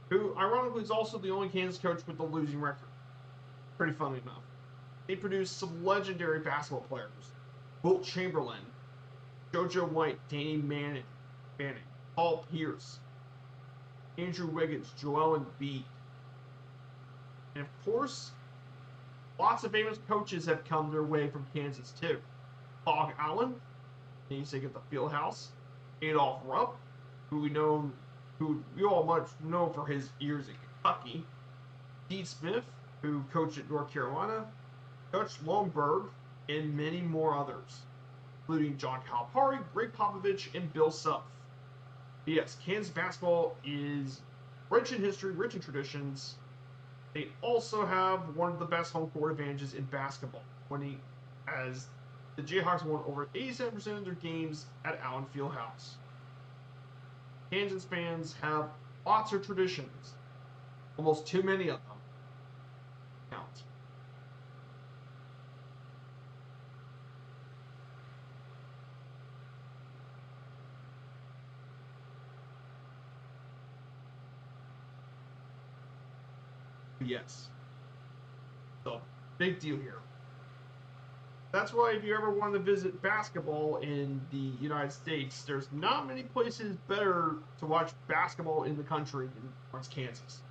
who ironically is also the only Kansas coach with a losing record. Pretty funny enough. They produced some legendary basketball players. Wilt Chamberlain, JoJo White, Danny Manning, Paul Pierce, Andrew Wiggins, Joel Embiid. And of course, lots of famous coaches have come their way from Kansas too. Bog Allen, namesake of the Fieldhouse, Adolph Rupp, who we all much know for his years at Kentucky, Steve Smith, who coached at North Carolina, Coach Lomberg, and many more others, including John Calipari, Greg Popovich, and Bill Self. But yes, Kansas basketball is rich in history, rich in traditions. They also have one of the best home court advantages in basketball, as the Jayhawks won over 87% of their games at Allen Fieldhouse. Kansas fans have lots of traditions, almost too many of them. Count. Yes. So, big deal here. That's why if you ever want to visit basketball in the United States, there's not many places better to watch basketball in the country than Kansas.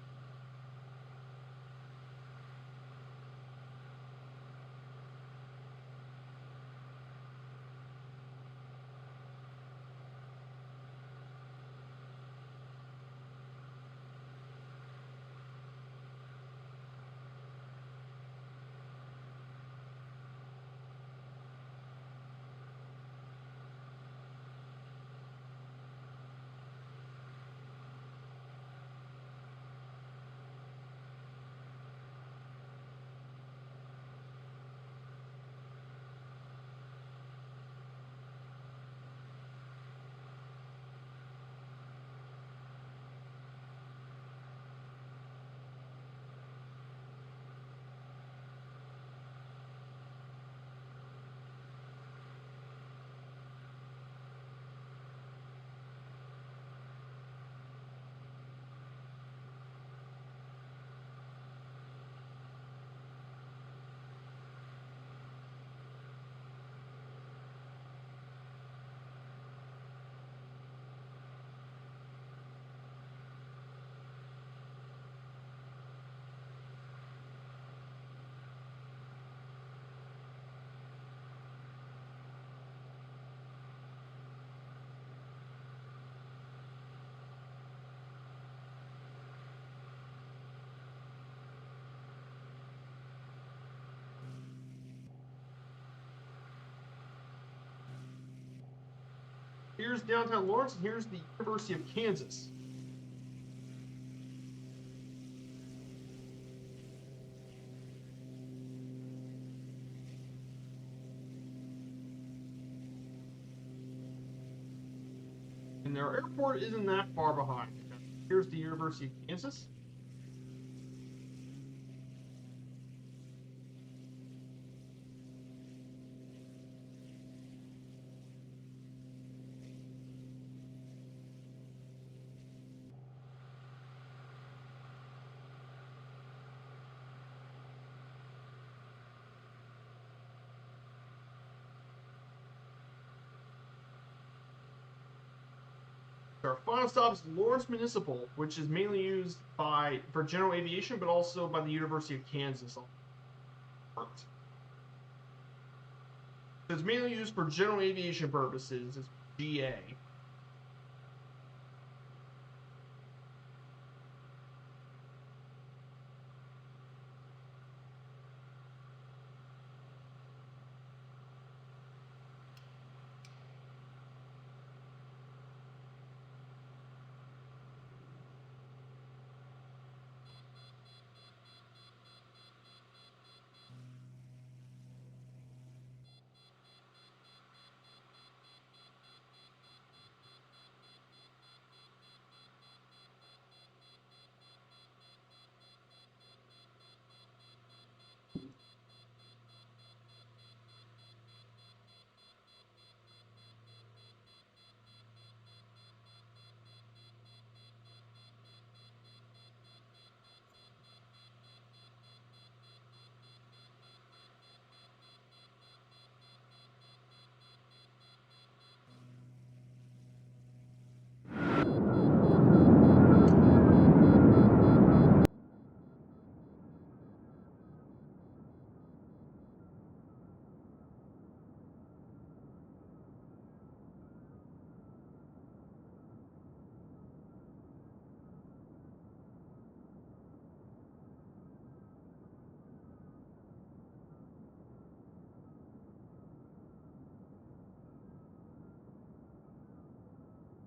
Here's downtown Lawrence, and here's the University of Kansas. And their airport isn't that far behind. Here's the University of Kansas. Our final stop is Lawrence Municipal, which is mainly used for general aviation, but also by the University of Kansas. It's mainly used for general aviation purposes. It's GA.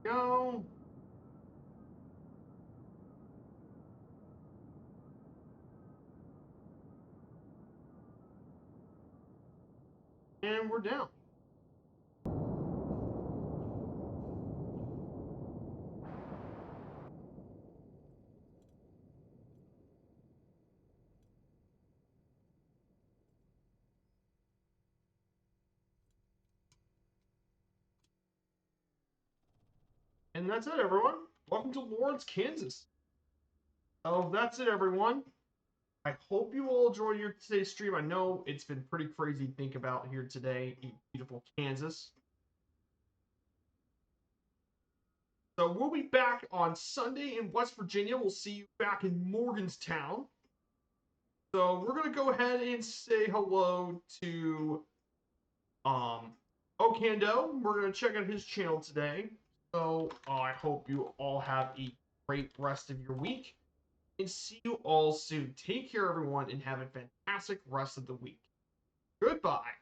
go. And we're down. And that's it, everyone. Welcome to Lawrence, Kansas. So that's it, everyone. I hope you all enjoyed your today's stream. I know it's been pretty crazy to think about here today in beautiful Kansas. So we'll be back on Sunday in West Virginia. We'll see you back in Morgantown. So we're gonna go ahead and say hello to Okando. We're gonna check out his channel today. So I hope you all have a great rest of your week. And see you all soon. Take care, everyone, and have a fantastic rest of the week. Goodbye.